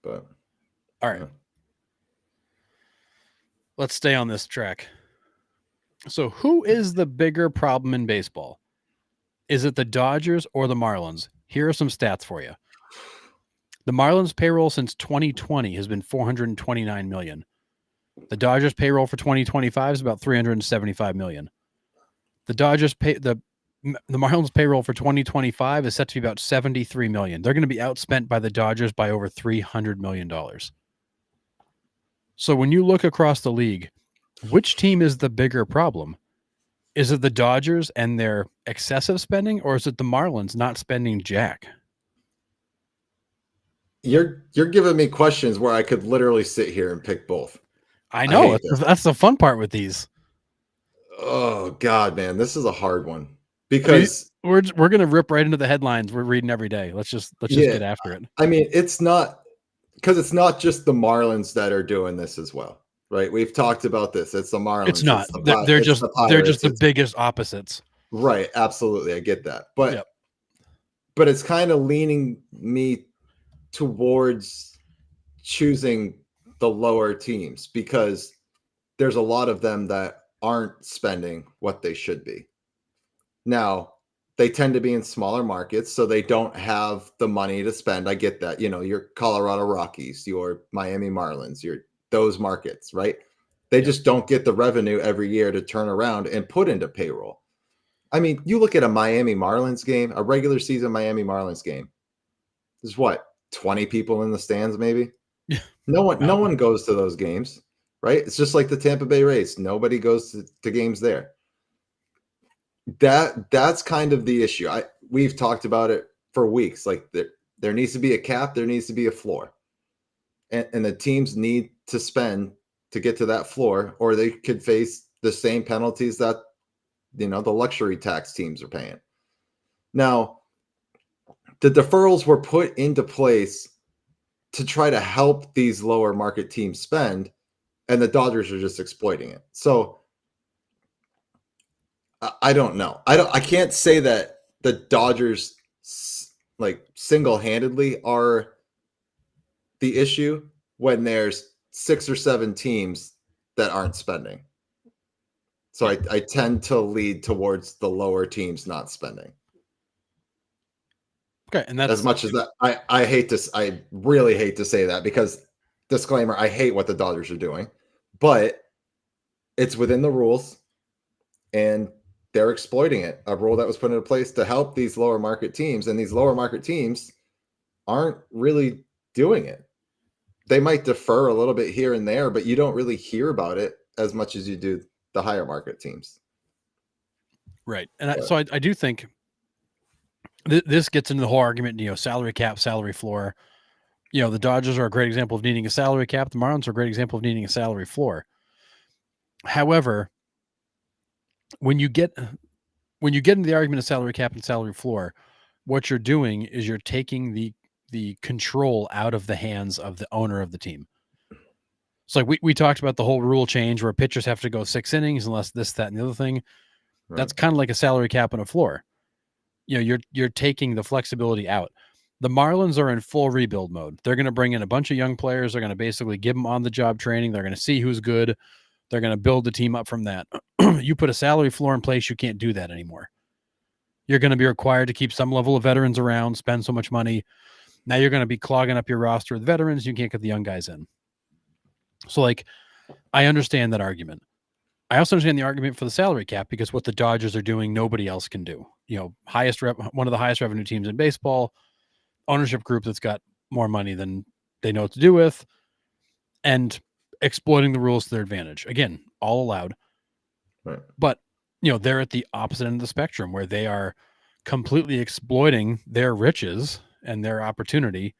But all right. let's stay on this track. So, who is the bigger problem in baseball? Is it the Dodgers or the Marlins? Here are some stats for you. The Marlins payroll since 2020 has been $429 million. The Dodgers payroll for 2025 is about $375 million. The Marlins payroll for 2025 is set to be about $73 million. They're going to be outspent by the Dodgers by over $300 million. So when you look across the league, which team is the bigger problem? Is it the Dodgers and their excessive spending, or is it the Marlins not spending jack? You're giving me questions where I could literally sit here and pick both. I know. hate this. That's the fun part with these. Oh God, man, this is a hard one I mean, because we're going to rip right into the headlines we're reading every day. Let's just Yeah. get after it. I mean, it's not because it's not just the Marlins that are doing this as well, right? We've talked about this. It's the Marlins. It's not. the They're it's just the they're just Pirates, the it's- biggest opposites. right. Absolutely, I get that, but Yep. but it's kind of leaning me towards choosing the lower teams because there's a lot of them that aren't spending what they should be. Now, they tend to be in smaller markets, so they don't have the money to spend. I get that. You know, your Colorado Rockies, your Miami Marlins, your those markets, right? They just don't get the revenue every year to turn around and put into payroll. I mean, you look at a Miami Marlins game, a regular season Miami Marlins game. There's what, 20 people in the stands, maybe? Yeah. No Wow. one goes to those games, right? It's just like the Tampa Bay Rays. Nobody goes to games there. That's kind of the issue. We've talked about it for weeks. Like there needs to be a cap, there needs to be a floor. And the teams need to spend to get to that floor, or they could face the same penalties that the luxury tax teams are paying. Now, the deferrals were put into place to try to help these lower market teams spend, and the Dodgers are just exploiting it. So I don't know. I can't say that the Dodgers like single-handedly are the issue when there's 6 or 7 teams that aren't spending. So I tend to lead towards the lower teams not spending. Okay, and that's As much as that I really hate to say that because disclaimer, I hate what the Dodgers are doing, but it's within the rules and they're exploiting it. A rule that was put into place to help these lower market teams, and these lower market teams aren't really doing it. They might defer a little bit here and there, but you don't really hear about it as much as you do the higher market teams. right. And so I do think this gets into the whole argument, salary cap, salary floor. The Dodgers are a great example of needing a salary cap. The Marlins are a great example of needing a salary floor. However, when you get into the argument of salary cap and salary floor, what you're doing is you're taking the control out of the hands of the owner of the team. So like we talked about the whole rule change where pitchers have to go 6 innings unless this, that, and the other thing. Right. That's kind of like a salary cap and a floor. You're taking the flexibility out. The Marlins are in full rebuild mode. They're going to bring in a bunch of young players. They're going to basically give them on the job training. They're going to see who's good. They're going to build the team up from that. You put a salary floor in place, you can't do that anymore. You're going to be required to keep some level of veterans around, spend so much money. Now you're going to be clogging up your roster with veterans. You can't get the young guys in. So like, I understand that argument. I also understand the argument for the salary cap because what the Dodgers are doing, nobody else can do. One of the highest revenue teams in baseball, ownership group that's got more money than they know what to do with, and exploiting the rules to their advantage. Again, all allowed. Right. But, they're at the opposite end of the spectrum where they are completely exploiting their riches and their opportunity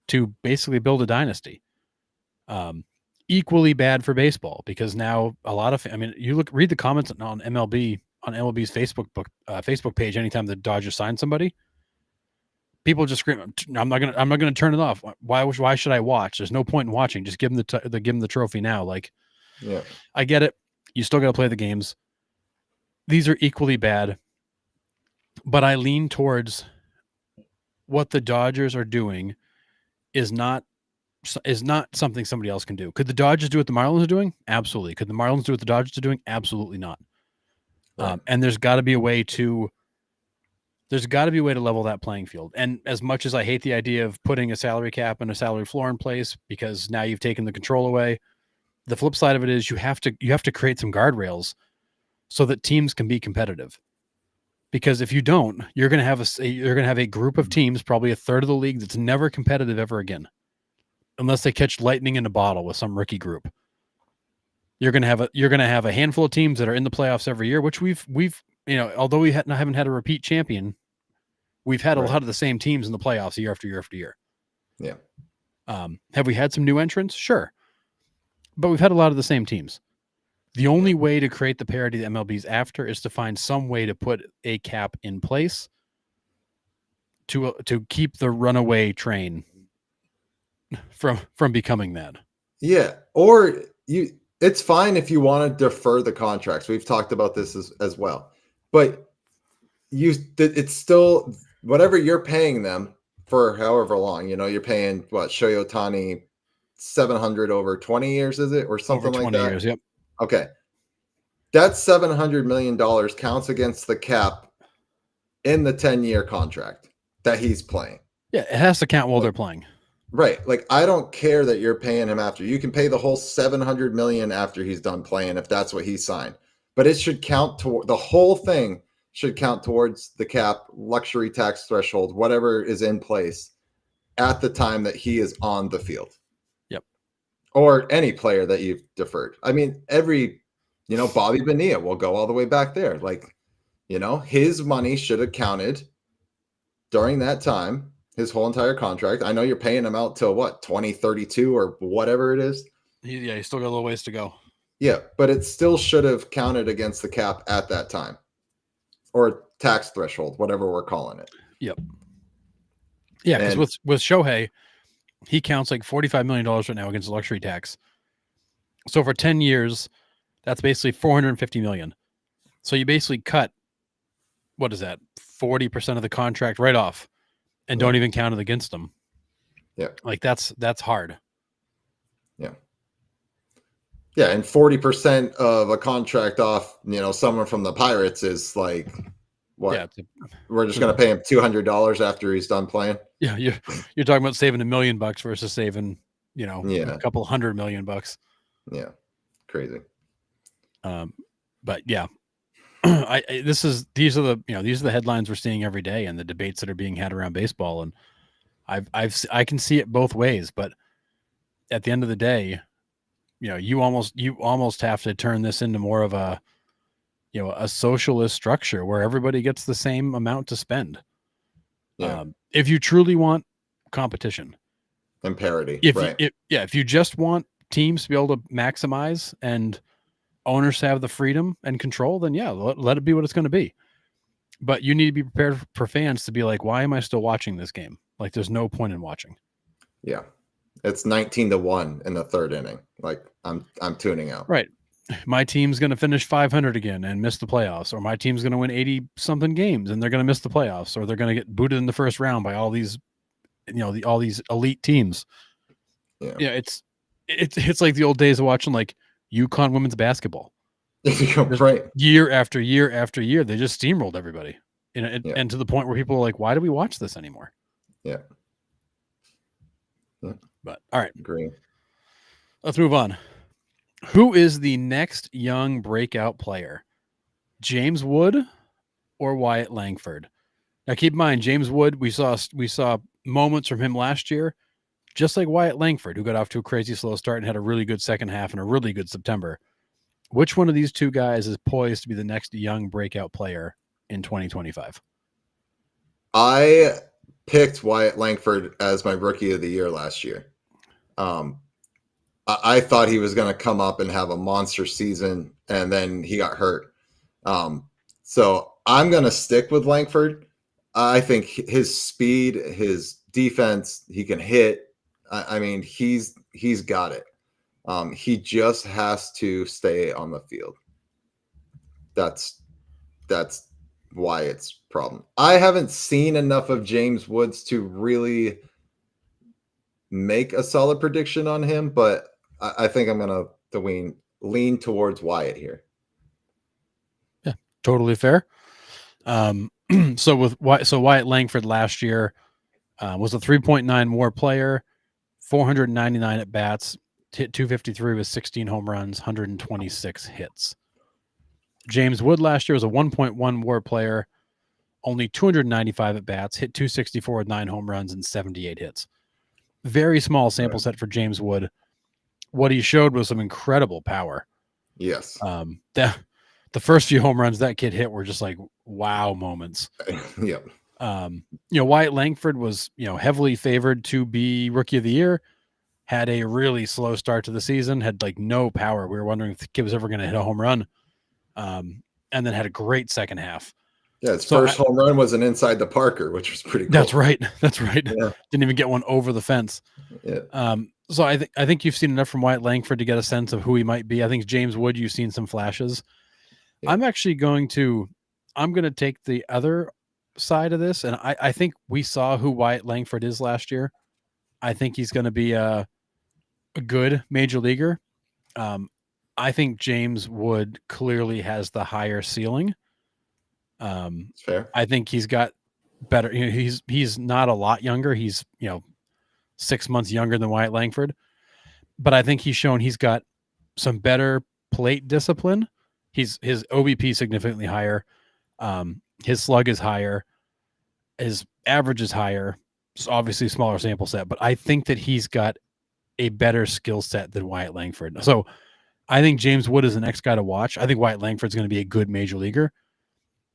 to basically build a dynasty. Equally bad for baseball because now read the comments on MLB's Facebook page anytime the Dodgers sign somebody. People just scream, I'm not gonna turn it off. Why should I watch? There's no point in watching. Just give them the trophy now. Like, Yeah, I get it. You still got to play the games. These are equally bad, but I lean towards what the Dodgers are doing is not something somebody else can do. Could the Dodgers do what the Marlins are doing? Absolutely. Could the Marlins do what the Dodgers are doing? Absolutely not. Right. And there's got to be a way to level that playing field. And as much as I hate the idea of putting a salary cap and a salary floor in place, because now you've taken the control away, the flip side of it is you have to create some guardrails so that teams can be competitive. Because if you don't, you're going to have a group of teams, probably a third of the league, that's never competitive ever again, unless they catch lightning in a bottle with some rookie group. You're going to have a handful of teams that are in the playoffs every year, which we've although we haven't had a repeat champion, we've had a lot of the same teams in the playoffs year after year after year. Yeah. Have we had some new entrants? Sure. But we've had a lot of the same teams. The only way to create the parity that MLB's after is to find some way to put a cap in place to keep the runaway train from becoming that. Yeah. Or it's fine if you want to defer the contracts. We've talked about this as well. But it's still whatever you're paying them for however long, you're paying Shohei Ohtani 700 over 20 years, is it? Or something Over like 20 that? years, yep. Okay. That $700 million counts against the cap in the 10-year contract that he's playing. Yeah, it has to count while they're playing. Right. Like, I don't care that you're paying him after. You can pay the whole $700 million after he's done playing if that's what he signed. But it should count toward the whole thing should count towards the cap, luxury tax threshold, whatever is in place at the time that he is on the field. Yep. Or any player that you've deferred. I mean, Bobby Bonilla will go all the way back there. Like, his money should have counted during that time, his whole entire contract. I know you're paying him out till 2032 or whatever it is. He's still got a little ways to go. Yeah, but it still should have counted against the cap at that time. Or tax threshold, whatever we're calling it. Yep. Yeah, because with Shohei, he counts like $45 million right now against the luxury tax. So for 10 years, that's basically $450 million. So you basically cut, what is that, 40% of the contract right off and don't even count it against them. Yeah. Like that's hard. Yeah. Yeah, and 40% of a contract off, someone from the Pirates is like, what? Yeah, we're just going to pay him $200 after he's done playing. Yeah, you're talking about saving $1 million versus saving, a couple $100 million. Yeah, crazy. But yeah, these are the headlines we're seeing every day and the debates that are being had around baseball, and I can see it both ways. But at the end of the day, you almost have to turn this into more of a socialist structure where everybody gets the same amount to spend. Yeah. If you truly want competition and parity, if you just want teams to be able to maximize and owners have the freedom and control, then let it be what it's going to be. But you need to be prepared for fans to be like, why am I still watching this game? Like, there's no point in watching. Yeah. It's 19-1 in the third inning. Like, I'm tuning out. Right. My team's going to finish 500 again and miss the playoffs, or my team's going to win 80 something games and they're going to miss the playoffs, or they're going to get booted in the first round by all these, all these elite teams. Yeah. It's like the old days of watching like UConn women's basketball. Right. Year after year after year, they just steamrolled everybody. And to the point where people are like, why do we watch this anymore? Yeah. But all right. Agree. Let's move on. Who is the next young breakout player? James Wood or Wyatt Langford? Now keep in mind, James Wood, we saw moments from him last year, just like Wyatt Langford, who got off to a crazy slow start and had a really good second half and a really good September. Which one of these two guys is poised to be the next young breakout player in 2025? I picked Wyatt Langford as my rookie of the year last year. I thought he was going to come up and have a monster season, and then he got hurt. So I'm going to stick with Langford. I think his speed, his defense, he can hit. I mean, he's got it. He just has to stay on the field. That's Wyatt's problem. I haven't seen enough of James Woods to really make a solid prediction on him, but I think I'm gonna lean towards Wyatt here. Yeah, totally fair. So Wyatt Langford last year was a 3.9 WAR player, 499 at bats, hit 253 with 16 home runs, 126 hits. James Wood last year was a 1.1 WAR player, only 295 at bats, hit 264 with 9 home runs and 78 hits. Very small sample set for James Wood. What he showed was some incredible power. Yes. The first few home runs that kid hit were just like wow moments. Yep. Wyatt Langford was, heavily favored to be rookie of the year, had a really slow start to the season, had like no power. We were wondering if the kid was ever going to hit a home run. And then had a great second half. Yeah, his first home run was an inside the Parker, which was pretty cool. That's right. Yeah. Didn't even get one over the fence. Yeah. So I think you've seen enough from Wyatt Langford to get a sense of who he might be. I think James Wood, you've seen some flashes. Yeah. I'm going to take the other side of this, and I think we saw who Wyatt Langford is last year. I think he's going to be a good major leaguer. I think James Wood clearly has the higher ceiling. It's fair. I think he's got better. He's not a lot younger. He's 6 months younger than Wyatt Langford, but I think he's shown he's got some better plate discipline. His OBP significantly higher. His slug is higher. His average is higher. It's obviously a smaller sample set, but I think that he's got a better skill set than Wyatt Langford. So I think James Wood is the next guy to watch. I think Wyatt Langford's going to be a good major leaguer.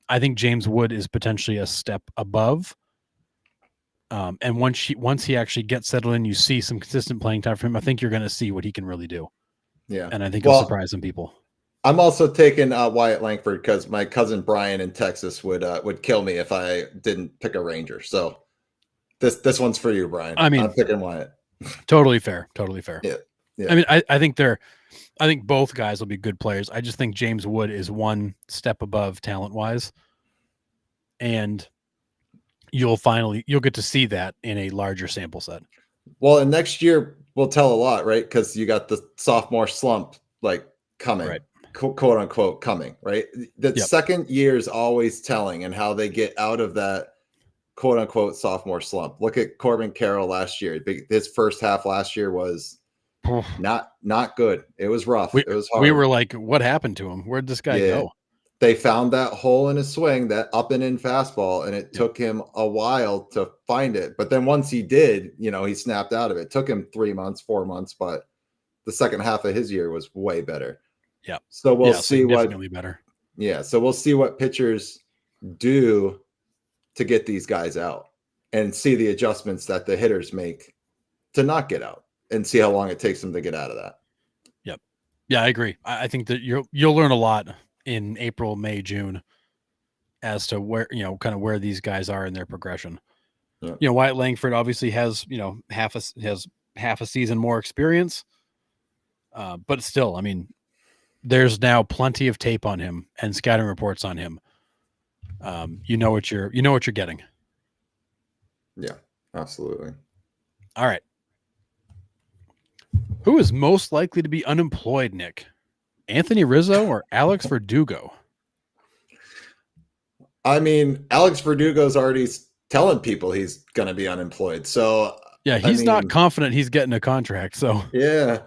I think James Wood is potentially a step above. And once he actually gets settled in, you see some consistent playing time from him. I think you're going to see what he can really do. Yeah. And I think he'll surprise some people. I'm also taking Wyatt Langford because my cousin Brian in Texas would kill me if I didn't pick a Ranger. So this one's for you, Brian. I mean, I'm picking Wyatt. Totally fair. Yeah. I mean, I think both guys will be good players. I just think James Wood is one step above talent wise, and you'll get to see that in a larger sample set. Well, and next year will tell a lot, right? Because you got the sophomore slump like coming, right. quote unquote coming, right? The second year is always telling, and how they get out of that quote unquote sophomore slump. Look at Corbin Carroll last year. His first half last year was not good. It was rough. It was hard. We were like, what happened to him? Where'd this guy go? They found that hole in his swing, that up and in fastball, and it took him a while to find it. But then once he did, he snapped out of it. It took him 3 months, 4 months, but the second half of his year was way better. Yeah. So we'll see better. Yeah. So we'll see what pitchers do to get these guys out, and see the adjustments that the hitters make to not get out, and see how long it takes them to get out of that. Yep. Yeah, I agree. I think that you'll learn a lot in April, May, June as to where, kind of where these guys are in their progression. Yeah. Wyatt Langford obviously has, half a season more experience. But still, I mean, there's now plenty of tape on him and scouting reports on him. You know what you're getting. Yeah, absolutely. All right. Who is most likely to be unemployed, Nick? Anthony Rizzo or Alex Verdugo? I mean, Alex Verdugo's already telling people he's going to be unemployed. So yeah, he's not confident he's getting a contract. So yeah,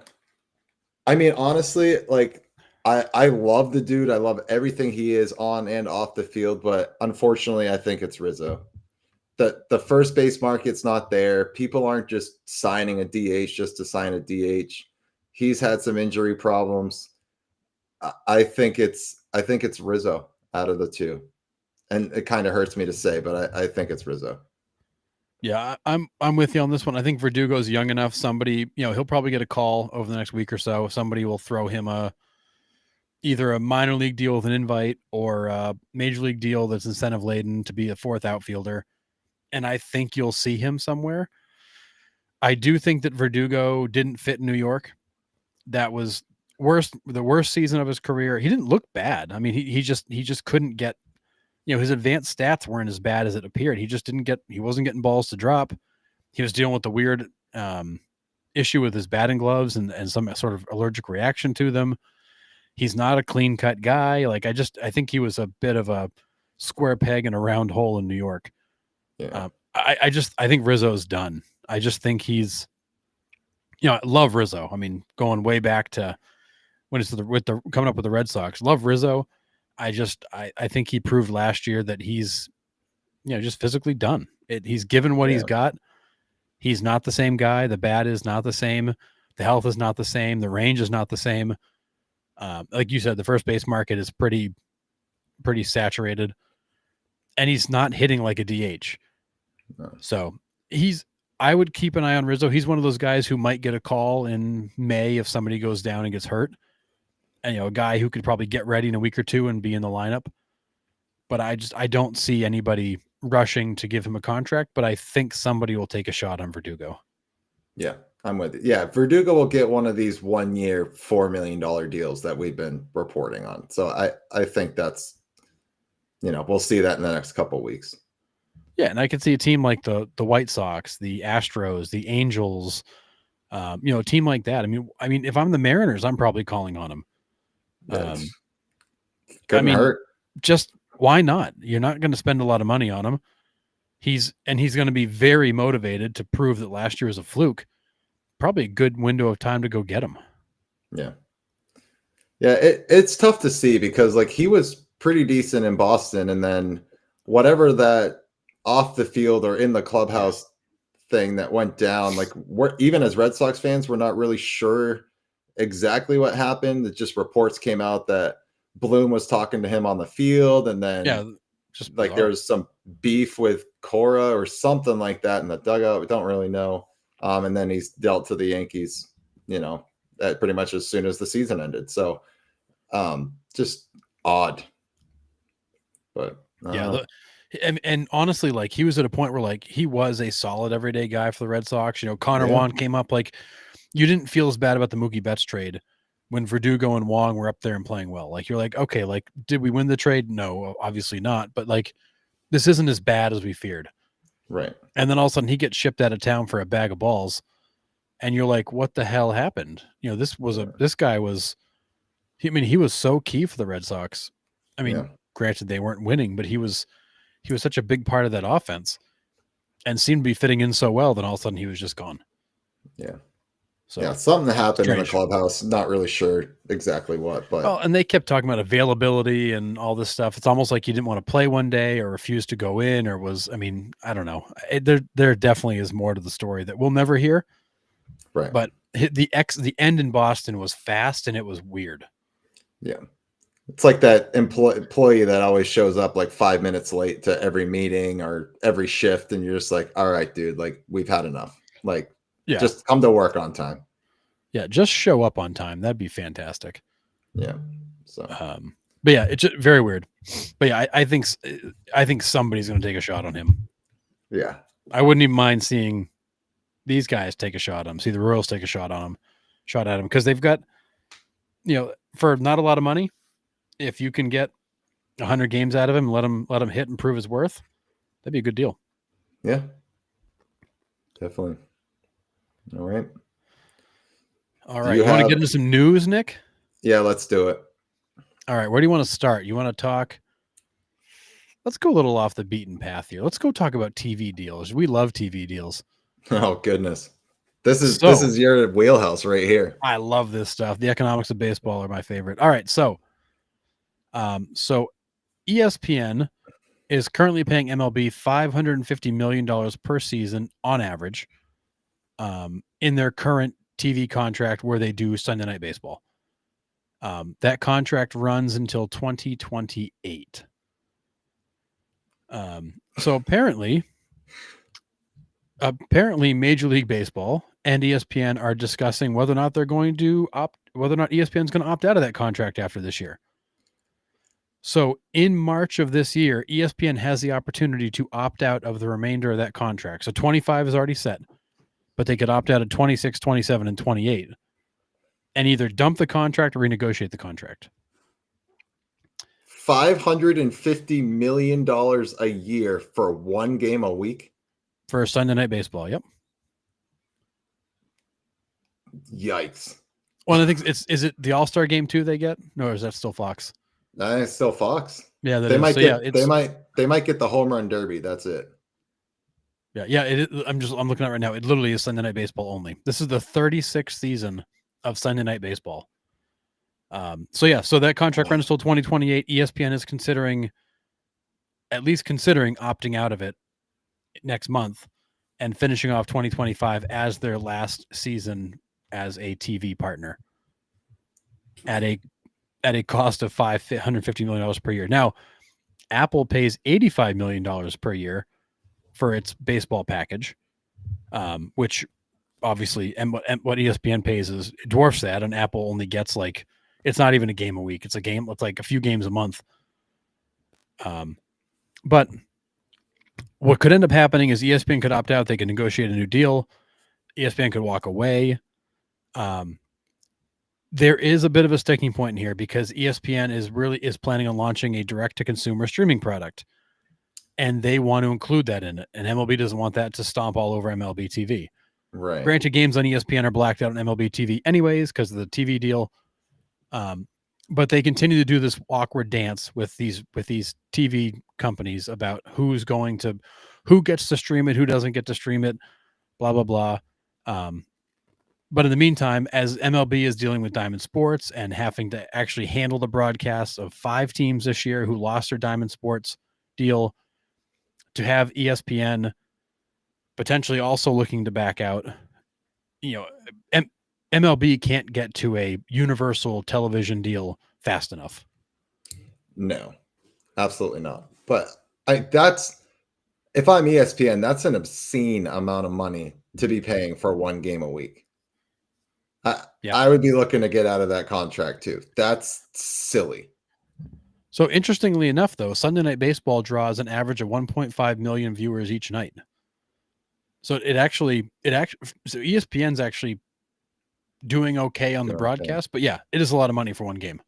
I mean, honestly, like I love the dude. I love everything he is on and off the field. But unfortunately, I think it's Rizzo. The first base market's not there. People aren't just signing a DH just to sign a DH. He's had some injury problems. I think it's Rizzo out of the two, and it kind of hurts me to say, but I think it's Rizzo. Yeah, I'm with you on this one. I think Verdugo's young enough. Somebody, he'll probably get a call over the next week or so. Somebody will throw him either a minor league deal with an invite or a major league deal that's incentive laden to be a fourth outfielder, and I think you'll see him somewhere. I do think that Verdugo didn't fit in New York. That was the worst season of his career. He didn't look bad. I mean, he just couldn't get, his advanced stats weren't as bad as it appeared. He wasn't getting balls to drop. He was dealing with the weird issue with his batting gloves and some sort of allergic reaction to them. He's not a clean cut guy. Like I think he was a bit of a square peg in a round hole in New York. Yeah. I think Rizzo's done. I just think he's, I love Rizzo. I mean, going way back to when it's with the coming up with the Red Sox, love Rizzo. I think he proved last year that he's, just physically done. He's given what he's got. He's not the same guy. The bat is not the same. The health is not the same. The range is not the same. Like you said, the first base market is pretty saturated, and he's not hitting like a DH. No. So I would keep an eye on Rizzo. He's one of those guys who might get a call in May if somebody goes down and gets hurt. And, a guy who could probably get ready in a week or two and be in the lineup. But I don't see anybody rushing to give him a contract, but I think somebody will take a shot on Verdugo. Yeah, I'm with you. Yeah, Verdugo will get one of these 1 year, $4 million deals that we've been reporting on. So I think that's, we'll see that in the next couple of weeks. Yeah, and I could see a team like the White Sox, the Astros, the Angels, a team like that. I mean, if I'm the Mariners, I'm probably calling on him. Couldn't hurt. Just why not? You're not going to spend a lot of money on him. He's going to be very motivated to prove that last year was a fluke. Probably a good window of time to go get him. Yeah. Yeah, it's tough to see because like he was pretty decent in Boston, and then whatever that off the field or in the clubhouse thing that went down, like even as Red Sox fans, we're not really sure exactly what happened. It just reports came out that Bloom was talking to him on the field, and then just like there was some beef with Cora or something like that in the dugout. We don't really know. And then he's dealt to the Yankees, pretty much as soon as the season ended. So just odd. But and honestly, like he was at a point where like he was a solid everyday guy for the Red Sox. Connor Wong came up, like you didn't feel as bad about the Mookie Betts trade when Verdugo and Wong were up there and playing well. Like you're like, okay, like did we win the trade? No, obviously not. But like this isn't as bad as we feared. Right. And then all of a sudden he gets shipped out of town for a bag of balls. And you're like, what the hell happened? This guy was, he was so key for the Red Sox. I mean, granted they weren't winning, but he was such a big part of that offense and seemed to be fitting in so well. Then all of a sudden he was just gone. Yeah. So something happened in the clubhouse. Not really sure exactly what, but and they kept talking about availability and all this stuff. It's almost like he didn't want to play one day or refused to go in or was, I don't know. There definitely is more to the story that we'll never hear. Right. But the end in Boston was fast and it was weird. Yeah. It's like that employee that always shows up like 5 minutes late to every meeting or every shift. And you're just like, all right, dude, like we've had enough. Like, just come to work on time. Yeah. Just show up on time. That'd be fantastic. Yeah. So, but yeah, it's just very weird. But yeah, I think somebody's going to take a shot on him. Yeah. I wouldn't even mind seeing these guys take a shot at him. See the Royals take a shot at him because they've got, for not a lot of money, if you can get 100 games out of him, let him hit and prove his worth, that'd be a good deal. Yeah, definitely. All right. You want to get into some news, Nick? Yeah, let's do it. All right. Where do you want to start? You want to talk? Let's go a little off the beaten path here. Let's go talk about TV deals. We love TV deals. Oh goodness. This is your wheelhouse right here. I love this stuff. The economics of baseball are my favorite. All right. So ESPN is currently paying MLB $550 million per season on average in their current TV contract where they do Sunday Night Baseball. That contract runs until 2028. So apparently Major League Baseball and ESPN are discussing whether or not ESPN's going to opt out of that contract after this year. So in March of this year, ESPN has the opportunity to opt out of the remainder of that contract. So 25 is already set, but they could opt out of 26, 27, and 28 and either dump the contract or renegotiate the contract. $550 million a year for one game a week? For Sunday Night Baseball, yep. Yikes. Well, I think is it the All-Star game too they get? No, or is that still Fox? Nah, it's still Fox. Yeah, that They is. might So, get yeah, they might get the home run derby. That's it. yeah. I'm looking at it right now. It literally is Sunday Night Baseball only. This is the 36th season of Sunday Night Baseball. So that contract runs till 2028. ESPN is at least considering opting out of it next month and finishing off 2025 as their last season as a TV partner at a cost of $550 million per year. Now, Apple pays $85 million per year for its baseball package, which obviously, and what ESPN pays is dwarfs that, and Apple only gets like, it's not even a game a week. It's like a few games a month. But what could end up happening is ESPN could opt out. They could negotiate a new deal. ESPN could walk away. There is a bit of a sticking point in here because ESPN is planning on launching a direct-to-consumer streaming product, and they want to include that in it. And MLB doesn't want that to stomp all over MLB TV. Right. Granted, games on ESPN are blacked out on MLB TV anyways because of the TV deal. But they continue to do this awkward dance with these TV companies about who gets to stream it, who doesn't get to stream it, blah, blah, blah. But in the meantime, as MLB is dealing with Diamond Sports and having to actually handle the broadcasts of 5 teams this year who lost their Diamond Sports deal, to have ESPN potentially also looking to back out, MLB can't get to a universal television deal fast enough. No, absolutely not. But if I'm ESPN, that's an obscene amount of money to be paying for one game a week. I would be looking to get out of that contract too. That's silly. So interestingly enough, though, Sunday Night Baseball draws an average of 1.5 million viewers each night. So so ESPN's actually doing okay on the broadcast, but yeah, it is a lot of money for one game.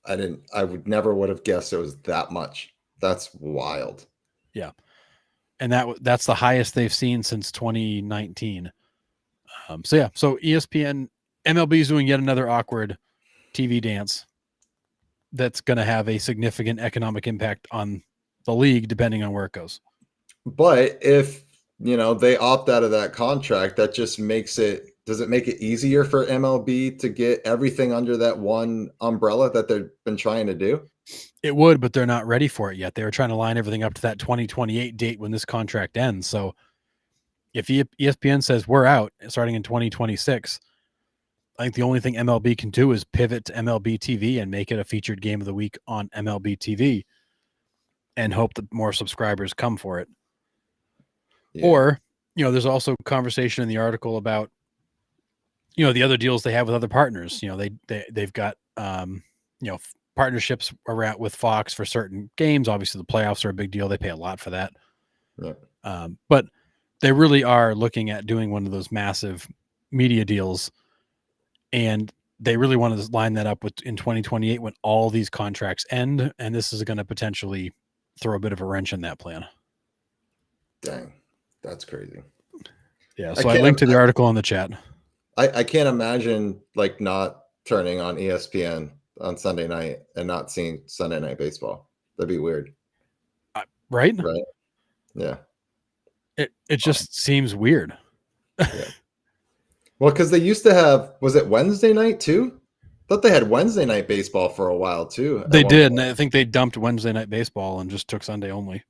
I would never would have guessed it was that much. That's wild. Yeah. And that's the highest they've seen since 2019. So ESPN, MLB is doing yet another awkward TV dance that's going to have a significant economic impact on the league, depending on where it goes. But if, they opt out of that contract, that just does it make it easier for MLB to get everything under that one umbrella that they've been trying to do? It would, but they're not ready for it yet. They were trying to line everything up to that 2028 date when this contract ends. So if ESPN says we're out starting in 2026, I think the only thing MLB can do is pivot to MLB TV and make it a featured game of the week on MLB TV and hope that more subscribers come for it. Yeah. Or, there's also conversation in the article about, the other deals they have with other partners. They've got, partnerships around with Fox for certain games. Obviously the playoffs are a big deal. They pay a lot for that. Yeah. But they really are looking at doing one of those massive media deals, and they really want to line that up in 2028 when all these contracts end. And this is going to potentially throw a bit of a wrench in that plan. Dang, that's crazy. Yeah. So I linked to the article in the chat. I can't imagine not turning on ESPN on Sunday night and not seeing Sunday Night Baseball. That'd be weird. Right? Right. Yeah. It just seems weird. Yeah. Well, because they used to have, was it Wednesday night too? I thought they had Wednesday night baseball for a while too. They did, and I think they dumped Wednesday night baseball and just took Sunday only.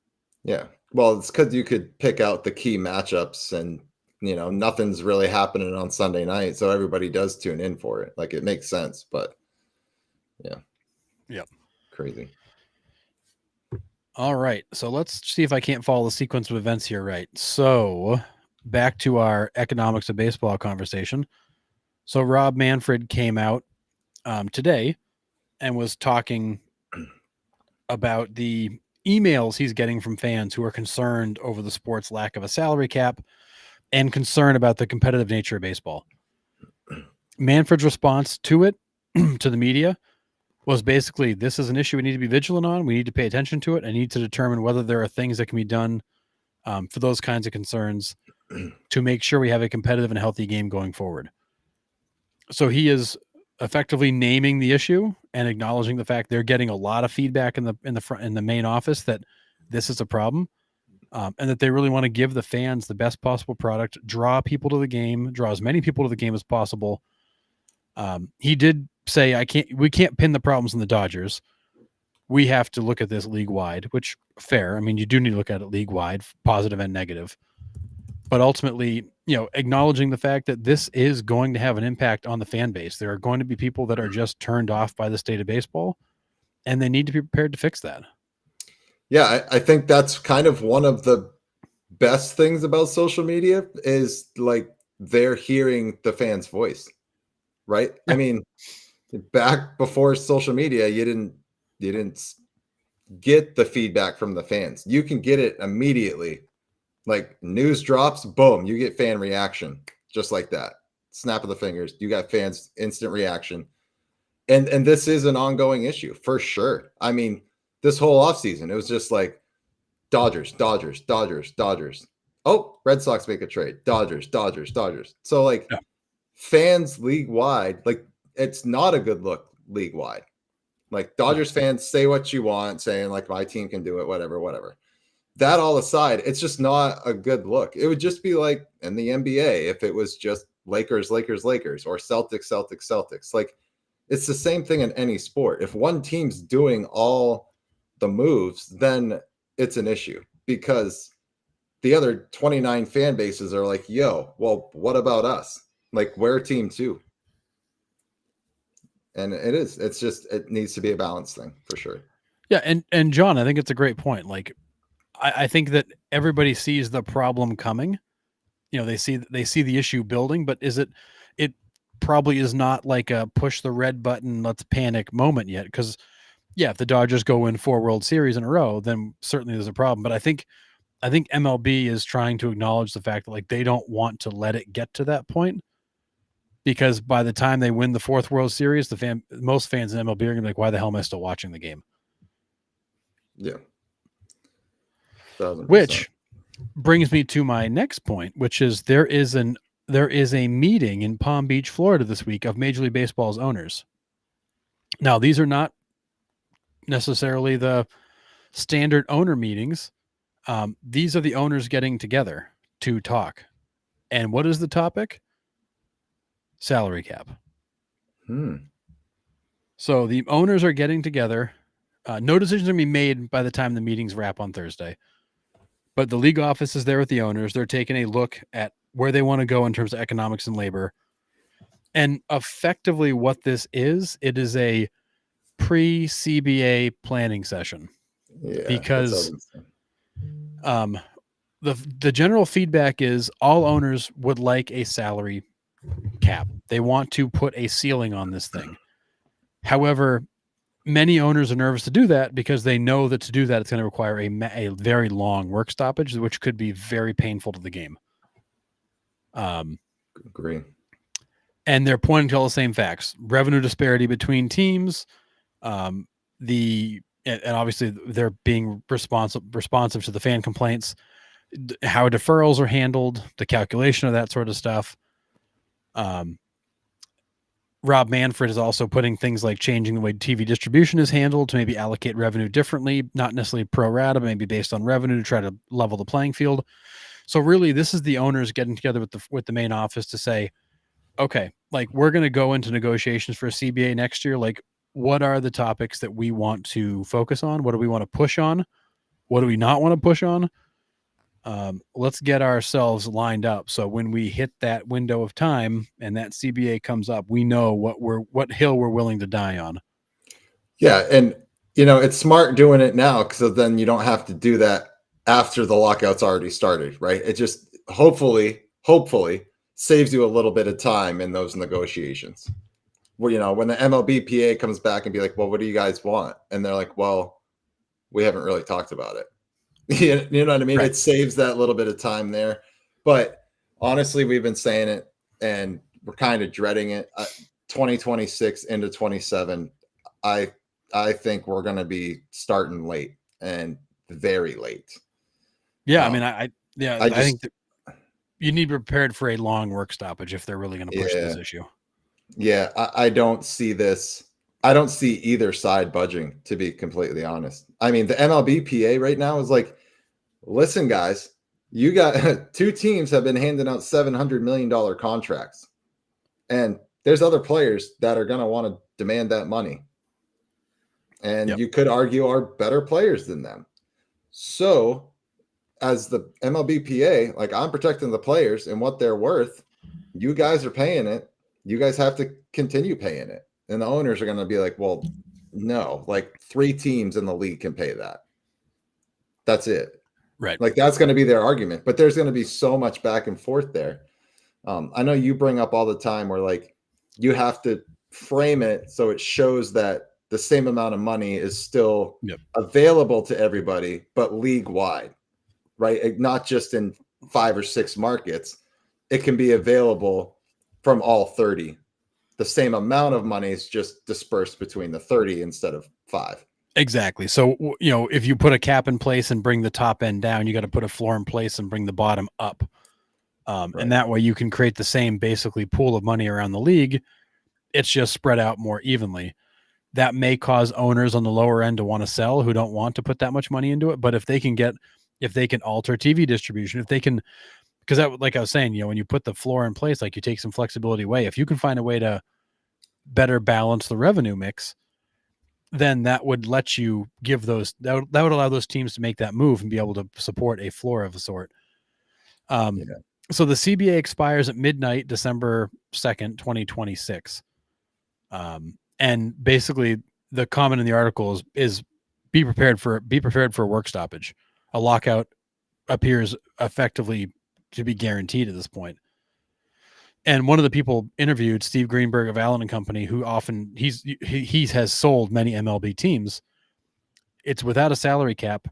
Yeah. Well, it's because you could pick out the key matchups, and nothing's really happening on Sunday night, so everybody does tune in for it. It makes sense, but yeah. Yep. Crazy. All right. So let's see if I can't follow the sequence of events here right. So back to our economics of baseball conversation. So Rob Manfred came out today and was talking about the emails he's getting from fans who are concerned over the sport's lack of a salary cap and concerned about the competitive nature of baseball. Manfred's response to it, to the media, was basically, this is an issue we need to be vigilant on. We need to pay attention to it. I need to determine whether there are things that can be done for those kinds of concerns. to make sure we have a competitive and healthy game going forward. So he is effectively naming the issue and acknowledging the fact they're getting a lot of feedback in the main office that this is a problem, and that they really want to give the fans the best possible product, draw people to the game, draw as many people to the game as possible. He did say, we can't pin the problems on the Dodgers. We have to look at this league wide, which fair. I mean, you do need to look at it league wide, positive and negative. But ultimately, acknowledging the fact that this is going to have an impact on the fan base. There are going to be people that are just turned off by the state of baseball, and they need to be prepared to fix that. Yeah, I think that's kind of one of the best things about social media is like they're hearing the fans' voice, right? Yeah. I mean, back before social media, you didn't get the feedback from the fans. You can get it immediately. Like news drops, boom, you get fan reaction just like that. Snap of the fingers, you got fans instant reaction. And this is an ongoing issue for sure. I mean, this whole offseason, it was just like Dodgers, Dodgers, Dodgers, Dodgers. Oh, Red Sox make a trade. Dodgers, Dodgers, Dodgers. So like fans league wide, like it's not a good look league wide. Like Dodgers fans say what you want, saying like my team can do it, whatever. That all aside, it's just not a good look. It would just be like in the NBA if it was just Lakers, Lakers, Lakers, or Celtics, Celtics, Celtics. Like it's the same thing in any sport. If one team's doing all the moves, then it's an issue because the other 29 fan bases are like, yo, well, what about us? Like we're team two. And it needs to be a balance thing for sure. Yeah. And John, I think it's a great point. Like, I think that everybody sees the problem coming. They see the issue building, but it probably is not like a push the red button, let's panic moment yet. Because if the Dodgers go win 4 World Series in a row, then certainly there's a problem. But I think MLB is trying to acknowledge the fact that like they don't want to let it get to that point, because by the time they win the 4th World Series, most fans in MLB are gonna be like, why the hell am I still watching the game? Yeah. 1000%. Which brings me to my next point, which is there is a meeting in Palm Beach, Florida this week of Major League Baseball's owners. Now, these are not necessarily the standard owner meetings. These are the owners getting together to talk. And what is the topic? Salary cap. So the owners are getting together. No decisions are going to be made by the time the meetings wrap on Thursday. But the league office is there with the owners. They're taking a look at where they want to go in terms of economics and labor. And effectively what this is, it is a pre-CBA planning session. Yeah, because the general feedback is all owners would like a salary cap. They want to put a ceiling on this thing. However, many owners are nervous to do that because they know that to do that, it's going to require a very long work stoppage, which could be very painful to the game. Agree. And they're pointing to all the same facts: revenue disparity between teams, and obviously they're being responsive to the fan complaints, how deferrals are handled, the calculation of that sort of stuff. Rob Manfred is also putting things like changing the way TV distribution is handled to maybe allocate revenue differently, not necessarily pro rata, maybe based on revenue to try to level the playing field. So really, this is the owners getting together with the main office to say, okay, like we're going to go into negotiations for a CBA next year. Like, what are the topics that we want to focus on? What do we want to push on? What do we not want to push on? Let's get ourselves lined up. So when we hit that window of time and that CBA comes up, we know what hill we're willing to die on. Yeah. And, it's smart doing it now because then you don't have to do that after the lockout's already started, right? It just hopefully saves you a little bit of time in those negotiations. Well, when the MLBPA comes back and be like, well, what do you guys want? And they're like, well, we haven't really talked about it. You know what I mean? Right. It saves that little bit of time there. But honestly, we've been saying it and we're kind of dreading it. 2026 into 27, I think we're going to be starting late and very late. Yeah, I mean, I think you need to be prepared for a long work stoppage if they're really going to push this Yeah. issue. Yeah, I don't see this. I don't see either side budging, to be completely honest. I mean, the MLBPA right now is like, listen, guys, you got two teams have been handing out $700 million contracts. And there's other players that are going to want to demand that money. And Yep. you could argue are better players than them. So, as the MLBPA, like I'm protecting the players and what they're worth. You guys are paying it. You guys have to continue paying it. And the owners are going to be like, well, no, like 3 teams in the league can pay that. That's it. Right. Like that's going to be their argument. But there's going to be so much back and forth there. I know you bring up all the time where like you have to frame it so it shows that the same amount of money is still available to everybody, but league wide, right? Not just in 5 or 6 markets. It can be available from all 30. The same amount of money is just dispersed between the 30 instead of 5. Exactly. So, if you put a cap in place and bring the top end down, you got to put a floor in place and bring the bottom up. Right. And that way you can create the same basically pool of money around the league. It's just spread out more evenly. That may cause owners on the lower end to want to sell who don't want to put that much money into it. But if they can alter TV distribution, if they can, because that, like I was saying, when you put the floor in place, like you take some flexibility away, if you can find a way to better balance the revenue mix, then that would let you give those, that would allow those teams to make that move and be able to support a floor of a sort. So the CBA expires at midnight, December 2nd, 2026. And basically the comment in the article is be prepared for a work stoppage. A lockout appears effectively to be guaranteed at this point. And one of the people interviewed, Steve Greenberg of Allen and Company, who often he has sold many MLB teams. It's without a salary cap,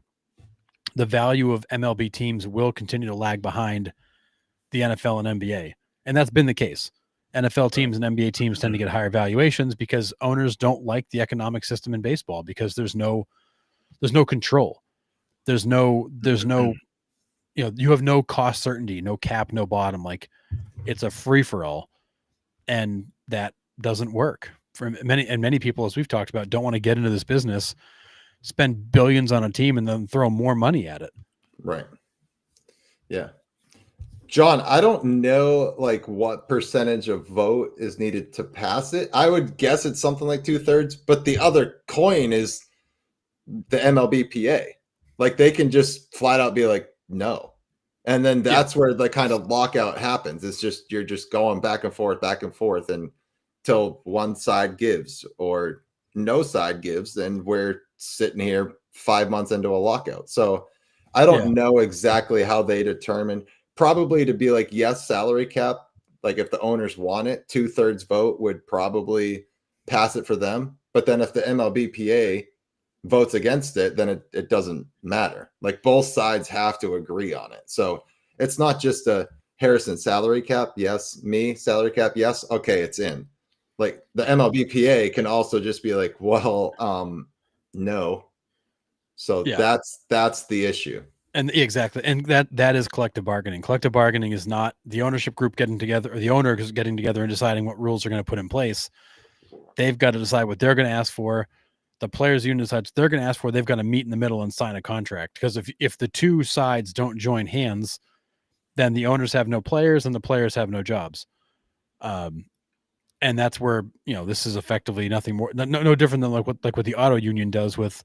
the value of MLB teams will continue to lag behind the NFL and NBA. And that's been the case. NFL teams and NBA teams tend to get higher valuations because owners don't like the economic system in baseball because there's no control. There's no, you have no cost certainty, no cap, no bottom. Like it's a free for all. And that doesn't work for many people, as we've talked about, don't want to get into this business, spend billions on a team and then throw more money at it. Right. Yeah. John, I don't know like what percentage of vote is needed to pass it. I would guess it's something like 2/3, but the other coin is the MLBPA. Like they can just flat out be like, no. And then that's where the kind of lockout happens. It's just, you're just going back and forth until one side gives or no side gives. And we're sitting here 5 months into a lockout. So I don't know exactly how they determine. Probably to be like, yes, salary cap. Like if the owners want it, 2/3 vote would probably pass it for them. But then if the MLBPA votes against it, then it doesn't matter. Like both sides have to agree on it. So it's not just a Harrison salary cap. Yes. Me salary cap. Yes. Okay. It's in. Like the MLBPA can also just be like, well, no. So that's the issue. And exactly. And that is collective bargaining. Collective bargaining is not the ownership group getting together or the owner is getting together and deciding what rules are going to put in place. They've got to decide what they're going to ask for. The players union decides they're going to ask for. They've got to meet in the middle and sign a contract. Because if the two sides don't join hands, then the owners have no players and the players have no jobs. And that's where, this is effectively nothing more, no different than like what the auto union does with